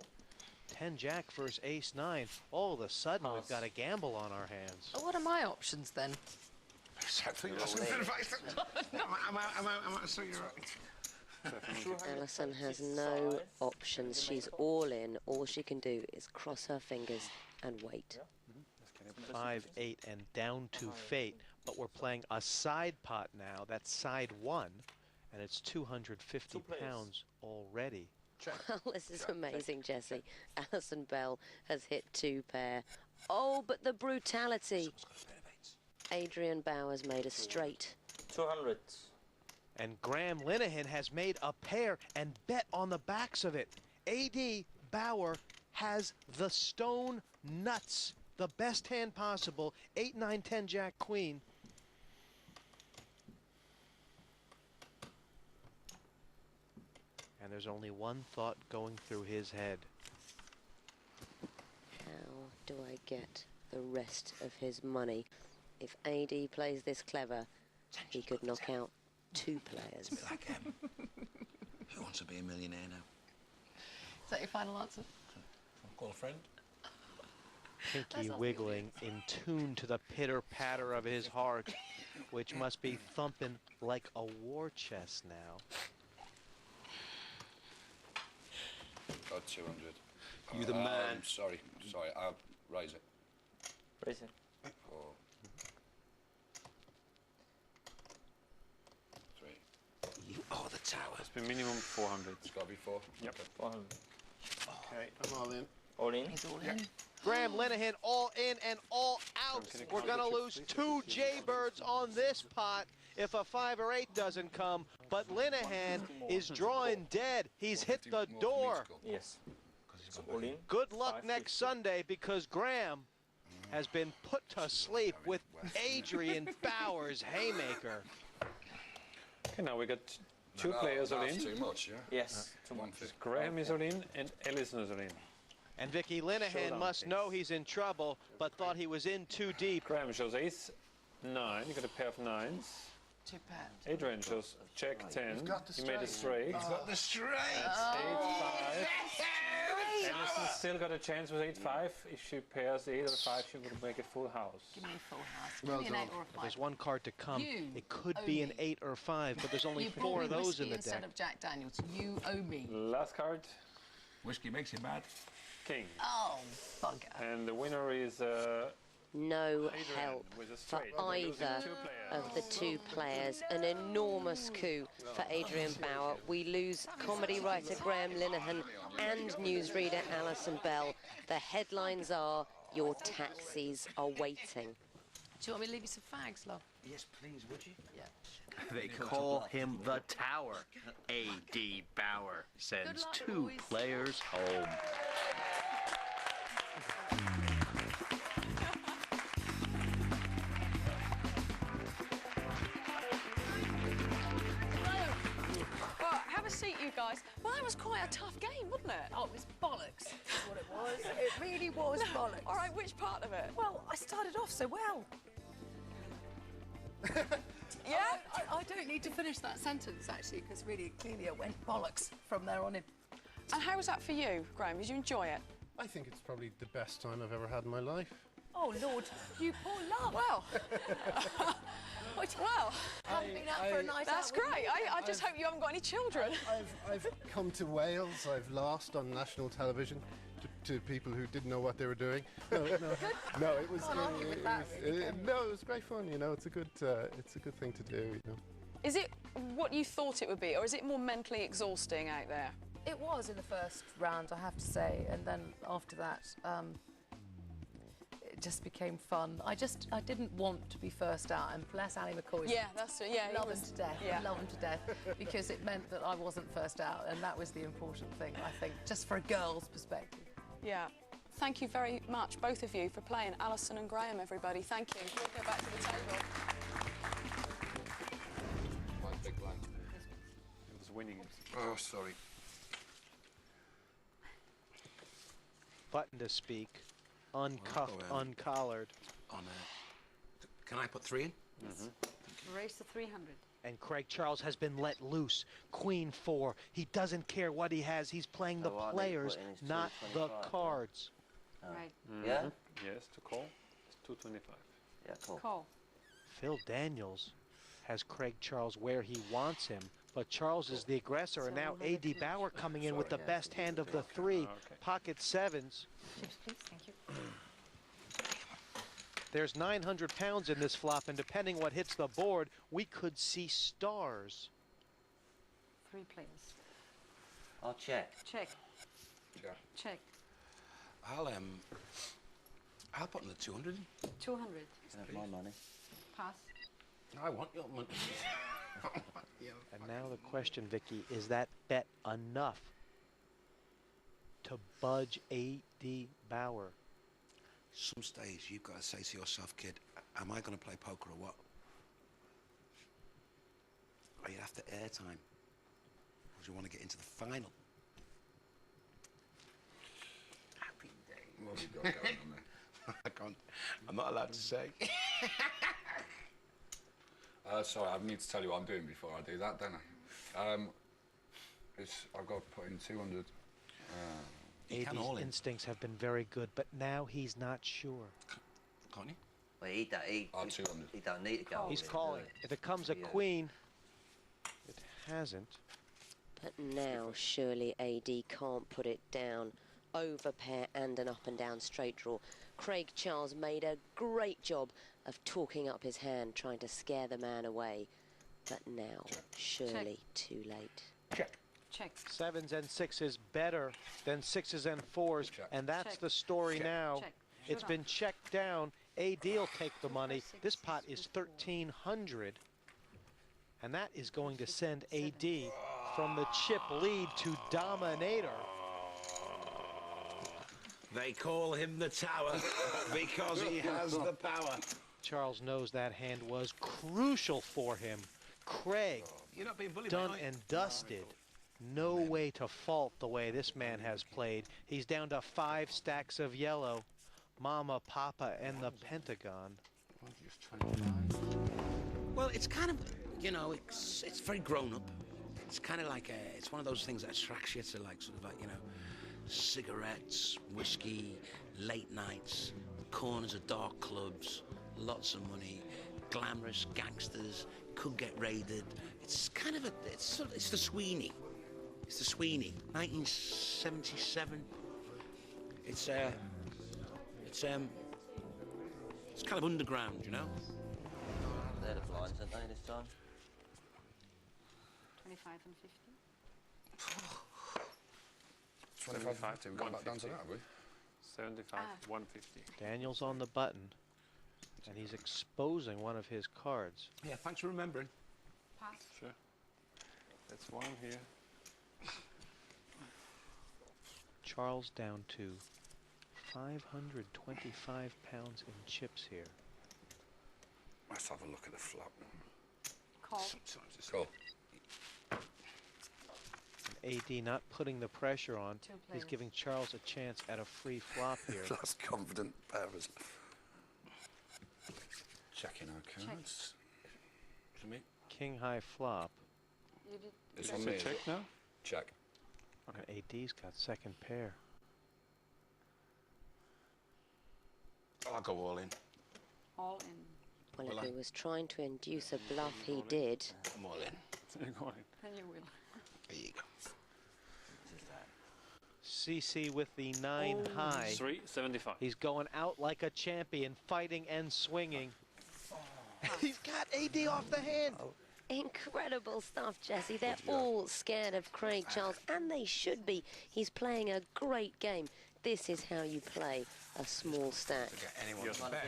10-jack versus ace-9. All of a sudden, we've got a gamble on our hands. What are my options then? Alison has no options. She's all in. All she can do is cross her fingers and wait. 5-8 and down to fate. But we're playing a side pot now. That's side 1. And it's 250 pounds already. Well, this is amazing, Jessie. Allison Bell has hit 2 pair. Oh, but the brutality. Adrian Bauer's made a straight. 200. And Graham Linehan has made a pair and bet on the backs of it. A.D. Bauer has the stone nuts. The best hand possible. 8, 9, 10, jack, queen. And there's only one thought going through his head. How do I get the rest of his money? If AD plays this clever, he could knock out 2 players. It's a bit like who wants to be a millionaire now? Is that your final answer? Call a friend. Pinky wiggling in tune to the pitter-patter of his heart, which must be thumping like a war chest now. Got 200. You the man. Sorry, I'll raise it. Raise it. 4. 3. Oh, the tower. It's been minimum 400. It's got to be 4. Yep. 400. Okay, I'm all in. All in? He's all in. Graham Linehan all in and all out. We're going to lose 2 jaybirds on this pot if a 5 or 8 doesn't come. But Linehan is drawing dead. He's hit the door. Yes. All in. Good luck next Sunday because Graham has been put to sleep with Adrian Bauer's haymaker. Okay, now we got 2 players all in. Too much, yeah? Yes. Graham is all in and Alison is all in. And Vicky Linehan must know he's in trouble, but thought he was in too deep. Graham shows ace 9. You got a pair of 9s. 2 pairs. Adrian shows check 10. He made a straight. He's got the straight. That's 8-5. Alison still got a chance with 8-5. If she pairs 8 or 5, she would make a full house. Give me a full house. Give me an 8 or a 5. There's one card to come. You It could owe be an me. 8 or 5, but there's only You 4 of brought me those in whiskey the instead deck. of Jack Daniels. You owe me. Last card, Whiskey makes you mad. King. Oh, bugger. And the winner is No Adrian help with a for straight. either 2 players. of the 2 players. An enormous coup for Adrian Bauer. We lose comedy writer Graham Linehan and newsreader Allison Bell. The headlines are, Your taxis are waiting. Do you want me to leave you some fags, love? Yes, please, would you? Yeah. They call him the Tower. A.D. Bauer sends luck, 2 boys. players home. Well, have a seat, you guys. Well, that was quite a tough game, wasn't it? Oh, it was bollocks. That's what it was. It really was bollocks. All right, which part of it? Well, I started off so well. Yeah? I don't need to finish that sentence, actually, because really, clearly it went bollocks from there on in. And how was that for you, Graham? Did you enjoy it? I think it's probably the best time I've ever had in my life. Oh, Lord, you poor love. Well, well, haven't been out for a night that's out with great. you. I just hope you haven't got any children. I've come to Wales. I've lost on national television to people who didn't know what they were doing. No, it was. Can't argue with that, really, can you? No, it was great fun. You know, it's a good thing to do. You know. Is it what you thought it would be, or is it more mentally exhausting out there? It was in the first round, I have to say, and then after that, it just became fun. I didn't want to be first out, and bless Ali McCoist. Yeah, that's it. Yeah, love him to death. Yeah. Love him to death, because it meant that I wasn't first out, and that was the important thing, I think, just for a girl's perspective. Yeah. Thank you very much, both of you, for playing. Alison and Graham, everybody. Thank you. We'll go back to the table. My big blank. It was winning it. Oh, sorry. Button to speak, uncuffed, Oh, uncollared. Can I put 3 in? Raise to 300. And Craig Charles has been let loose. Queen 4. He doesn't care what he has. He's playing the So what, players, they put in his not the 225, cards. Right. Yeah? Yes, to call. It's 225. Yeah, cool. Call. Phil Daniels has Craig Charles where he wants him, but Charles is the aggressor, and now A.D. Bauer coming in with the best hand of the 3, pocket 7s. Chips, please. Thank you. There's 900 pounds in this flop, and depending what hits the board, we could see stars. 3 players. I'll check. Check. Yeah. Check. I'll put in the 200. 200. You can have my money. Pass. I want your money. And now the question, Vicky, is that bet enough to budge A.D. Bauer? Some stage you've got to say to yourself, kid, am I going to play poker or what? Are you after airtime? Or do you want to get into the final? Happy day. What have you got going on there? I can't. I'm not allowed to say. Sorry, I need to tell you what I'm doing before I do that, don't I? I've got to put in 200. A.D.'s instincts have been very good, but now he's not sure. Can't you? Well, he don't need to go. He's with it, calling. do he? If it comes a queen, it hasn't. But now surely AD can't put it down. Overpair and an up and down straight draw. Craig Charles made a great job of talking up his hand, trying to scare the man away. But now, surely too late. Check. Check. 7s and 6s better than 6s and 4s, and that's Check. the story now. Check. It's Shut been up. checked down. AD will take the money. This pot is 1,300, and that is going to send AD from the chip lead to dominator. They call him the Tower because he has the power. Charles knows that hand was crucial for him. Craig, You're not being bullied, done mate, are you? and dusted. No way to fault the way this man has played. He's down to 5 stacks of yellow. Mama, Papa, and the Pentagon. Well, it's kind of, you know, it's very grown up. It's kind of like it's one of those things that attracts you to, like, sort of like, you know, cigarettes, whiskey, late nights, corners of dark clubs, lots of money, glamorous gangsters, could get raided. It's kind of it's the Sweeney. It's the Sweeney, 1977. It's kind of underground, you know. They're the blinds, aren't they, this time? 25 and 50. 25, 50. We've got back down to that, have we? 75, 150. Daniels on the button, and he's exposing one of his cards. Yeah, thanks for remembering. Pass. Sure. That's one here. Charles down to 525 pounds in chips here. Let's have a look at the flop. Call. Sometimes it's Call. AD not putting the pressure on. Two He's players. giving Charles a chance at a free flop here. That's confident powers. Checking our cards. for me. King high flop. You did. It's Is on it me. is check it? now? Check. Okay. AD's got second pair. I'll go all in. All in. Well, Well, if he was trying to induce a bluff, he did. I'm all in. Then you will. There you go. CC with the 9 high. 375. He's going out like a champion, fighting and swinging. He's got AD off the hand. Incredible stuff, Jesse. They're all scared of Craig Charles, and they should be. He's playing a great game. This is how you play a small stack.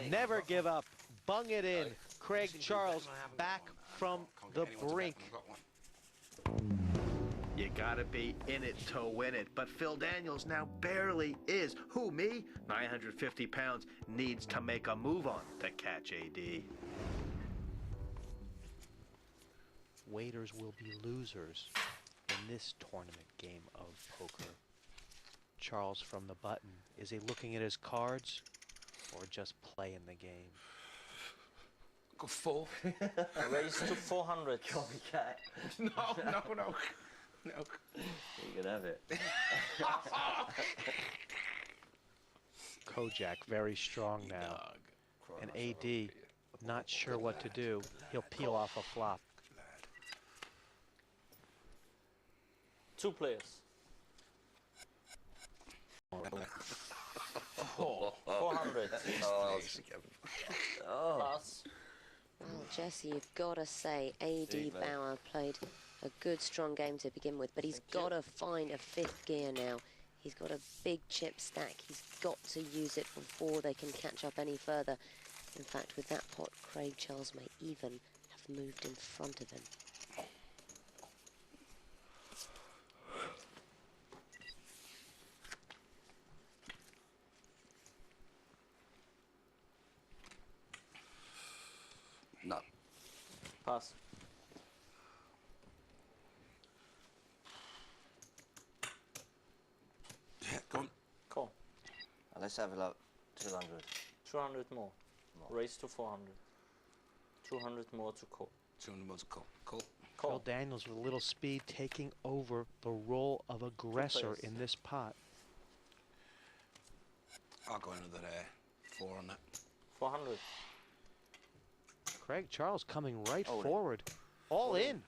Never give up. Bung it in. Craig Charles back from the brink. You gotta be in it to win it, but Phil Daniels now barely is. Who, me? 950 pounds, needs to make a move on to catch AD. Waiters will be losers in this tournament game of poker. Charles from the button. Is he looking at his cards or just playing the game? Go 4. Raise to 400. Copycat. No. You can have it. Kojak very strong now. And AD not sure what to do. He'll peel off a flop. 2 players. 400. Pass. Well, Jesse, you've got to say, AD Bauer played a good, strong game to begin with, but he's got to find a fifth gear now. He's got a big chip stack. He's got to use it before they can catch up any further. In fact, with that pot, Craig Charles may even have moved in front of him. No. Pass. Yeah, go on. Call. Let's have a look. 200. 200 more. Raise to 400. 200 more to call. 200 more to call. Call. Phil Daniels with a little speed taking over the role of aggressor in this pot. I'll go another 4 on that. 400. Craig Charles coming right forward. All in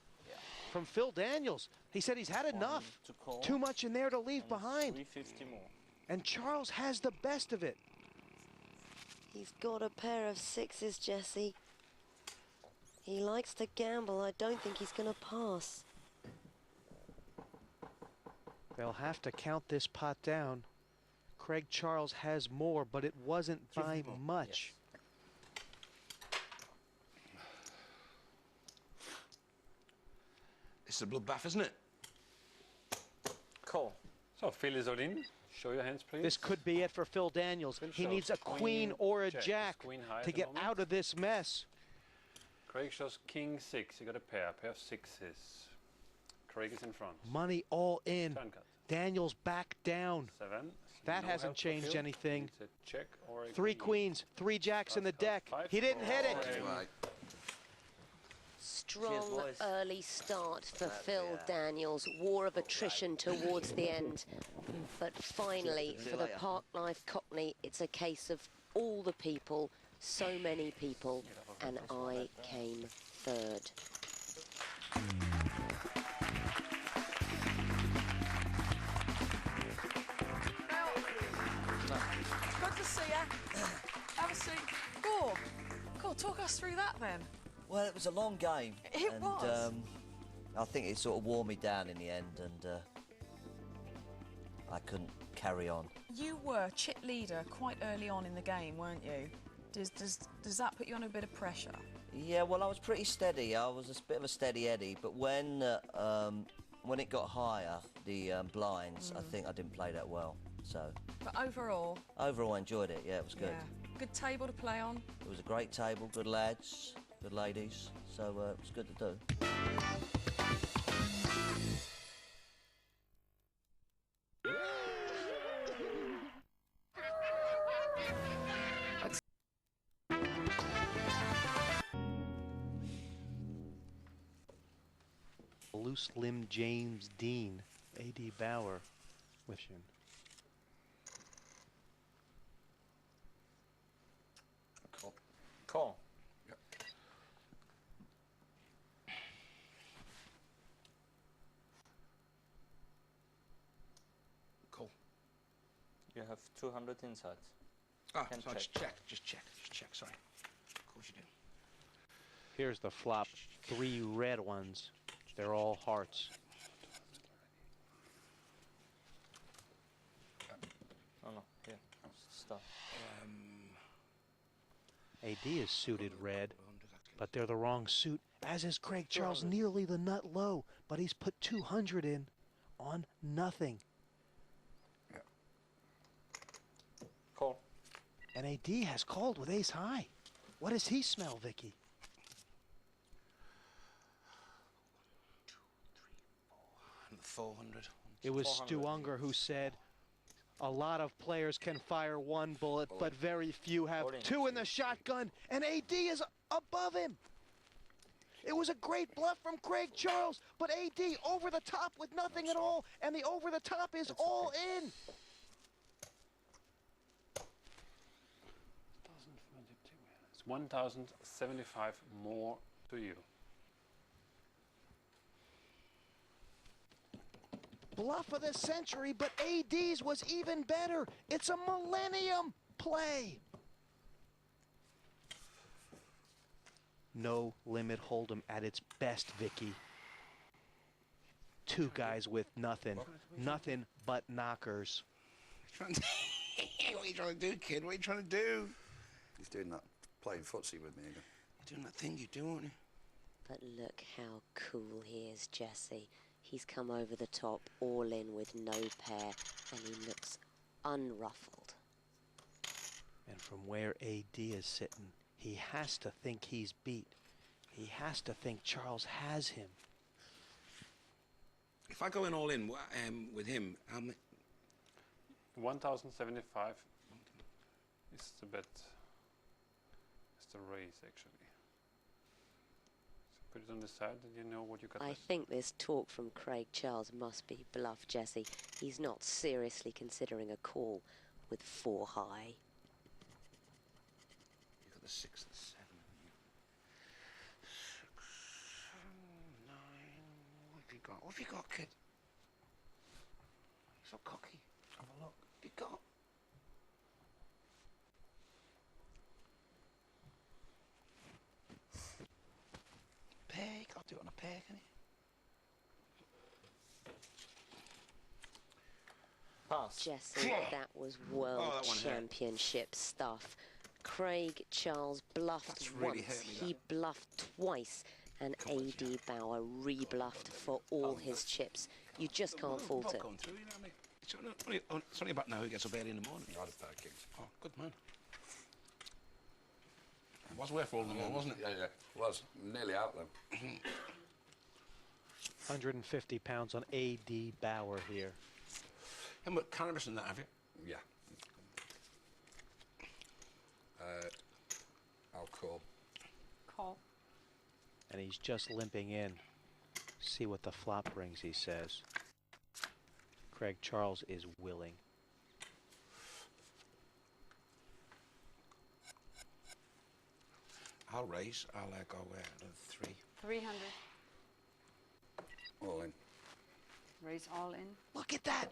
from Phil Daniels. He said he's had enough. To call. Too much in there to leave behind. 350 more. And Charles has the best of it. He's got a pair of sixes, Jesse. He likes to gamble. I don't think he's going to pass. They'll have to count this pot down. Craig Charles has more, but it wasn't by much. It's a bloodbath, isn't it? Call. So Phil is all in. Show your hands, please. This could be it for Phil Daniels. He shows needs a queen or a jack Queen high to at the get moment. out of this mess. Craig shows king 6. You got a pair of sixes. Craig is in front. Money all in. Turn cut. Daniels back down. 7. That No hasn't help for changed Phil. anything. It's a check or a 3 queen. queens, 3 jacks in the deck. 5. He didn't hit it. Strong early start for Phil Daniels. War of attrition towards the end. But finally, for the Park Life Cockney, it's a case of all the people, so many people, and I came third. Good to see you. Have a seat. Go, talk us through that then. Well, it was a long game. It was. I think it sort of wore me down in the end, and I couldn't carry on. You were chip leader quite early on in the game, weren't you? Does that put you under a bit of pressure? Yeah, well, I was pretty steady. I was a bit of a steady Eddie, but when it got higher, the blinds, I think I didn't play that well. So. But overall? Overall, I enjoyed it. Yeah, it was good. Yeah. Good table to play on? It was a great table, good lads, good ladies, so it was good to do. Loose-limbed James Dean, A.D. Bauer, with him. Call. Yep. Cool. You have 200 inside. Ah, Can sorry, check. just check, sorry. Of course you do. Here's the flop. 3 red ones. They're all hearts. Oh no, here. Stop. AD is suited red, but they're the wrong suit, as is Craig Charles, nearly the nut low, but he's put 200 in on nothing. Call. And AD has called with ace high. What does he smell, Vicky? 400. It was Stu Unger who said, a lot of players can fire 1 bullet, but very few have 2 in the shotgun, and AD is above him. It was a great bluff from Craig Charles, but AD over the top with nothing at all, and the over the top is all in. It's 1,075 more to you. Bluff of the century, but AD's was even better. It's a millennium play. No limit hold'em at its best, Vicky. 2 guys with nothing. Nothing but knockers. What are you trying to do, kid? What are you trying to do? He's doing that, playing footsie with me again. You're doing that thing you do, aren't you? But look how cool he is, Jesse. He's come over the top, all in with no pair, and he looks unruffled. And from where AD is sitting, he has to think he's beat. He has to think Charles has him. If I go in all in with him, how many? 1,075 is the bet. It's the raise, actually. So put it on the side and you know what you got I left. think this talk from Craig Charles must be bluff, Jesse. He's not seriously considering a call with 4 high. You got the 6 and 7. 6, 7, 9. What have you got? What have you got, kid? You're so cocky. Have a look. What have you got? Pair. You can't do it on a pair, can you? Pass. Jesse, that was World Championship stuff. Craig Charles bluffed really once, hurt me, he bluffed twice, and A.D. Bauer re-bluffed for all his chips. You just can't fault not it. going through, you know what I mean? It's only about now who gets up early in the morning. I had a pair of kings. Oh, good man. It was worth all the more, wasn't it? Yeah, it was. Nearly out then. 150 pounds on A.D. Bauer here. And what cannabis in that, have you? Yeah. I'll call. Call. And he's just limping in. See what the flop brings, he says. Craig Charles is willing. I'll raise. I'll go 3. 300. All in. Raise all in. Look at that!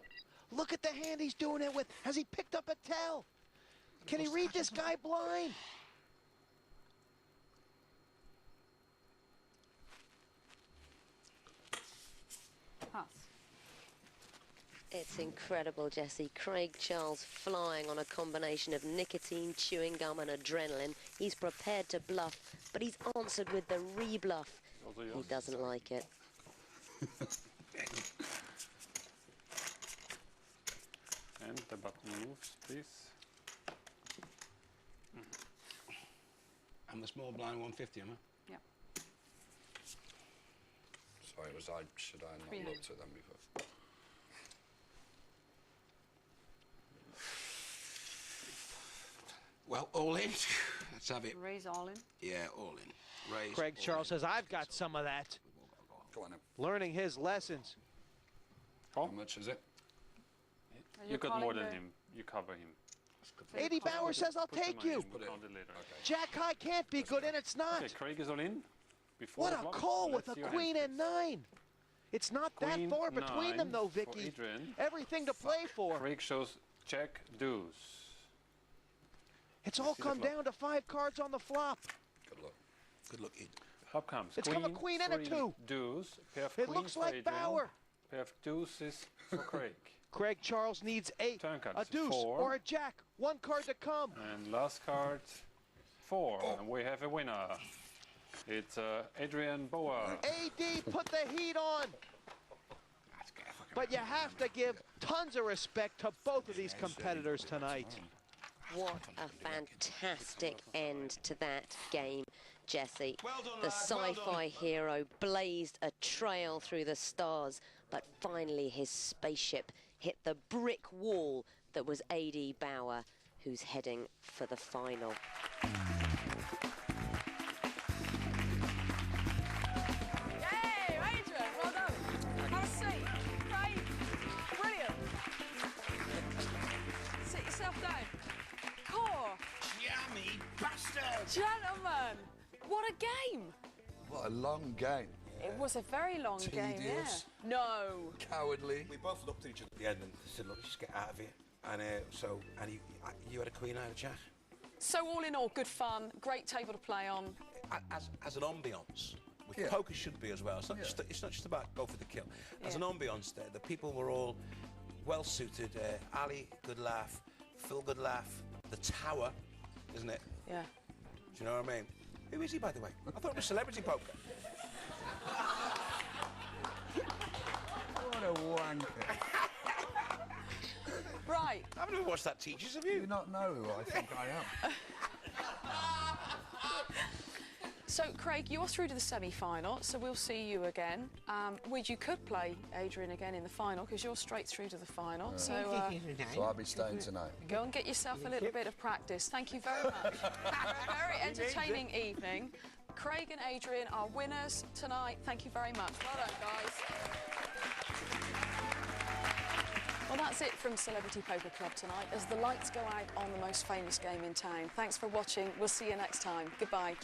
Look at the hand he's doing it with. Has he picked up a tell? Can he read this guy blind? Pass. It's incredible, Jesse. Craig Charles flying on a combination of nicotine, chewing gum and adrenaline. He's prepared to bluff, but he's answered with the rebluff. He doesn't like it. And the button moves, please. I'm the small blind 150, am I? Yeah. Sorry, should I not looked at them before? Well, all in. Let's have it. Raise all in. Yeah, all in. Raise. Craig Charles says, I've got some of that. Go on then. Learning his lessons. How much is it? You got more than him. You cover him. Eddie Bauer says, I'll take you. Jack high can't be good, and it's not. Okay, Craig is all in. Before What a flop. call with Let's a see queen your and 9. It's not that Queen far between them, 9 though, for Vicky. Adrian. Everything to play for. Craig shows Jack deuce. It's all come down to 5 cards on the flop. Good luck. Good luck, Ed. Up comes It's queen, come a queen and a 3 2. deuce. Pair of It queens looks for like Adrian. Bauer. Pair of deuces for Craig. Craig Charles needs 8, Turn a cards, deuce 4. or a jack. 1 card to come. And last card, 4. And we have a winner. It's Adrian Bauer. AD, put the heat on. But you have to give tons of respect to both of these competitors tonight. What a fantastic end to that game, Jesse. The sci-fi hero blazed a trail through the stars, but finally his spaceship hit the brick wall that was A.D. Bauer, who's heading for the final. Yay, Adrian, well done. Have a seat. Great. Brilliant. Sit yourself down. Core. Yummy bastard! Gentlemen, what a game. What a long game. It was a very long game, yeah. Tedious. No. Cowardly. We both looked at each other at the end and said, look, just get out of here. And you had a queen, I had a jack. So all in all, good fun, great table to play on. As an ambience, which poker should be as well. It's not just about go for the kill. As an ambience, there, the people were all well suited. Ali, good laugh. Phil, good laugh. The Tower, isn't it? Yeah. Do you know what I mean? Who is he, by the way? I thought it was celebrity poker. What a wanker. Right. I've never watched that Teachers, have you? Do you not know who I think I am? So, Craig, you're through to the semi-final, so we'll see you again. You could play Adrian again in the final, because you're straight through to the final. So I'll be staying tonight. go and get yourself a little bit of practice. Thank you very much. Very entertaining evening. Craig and Adrian are winners tonight. Thank you very much. Well done, guys. Well, that's it from Celebrity Poker Club tonight, as the lights go out on the most famous game in town. Thanks for watching. We'll see you next time. Goodbye.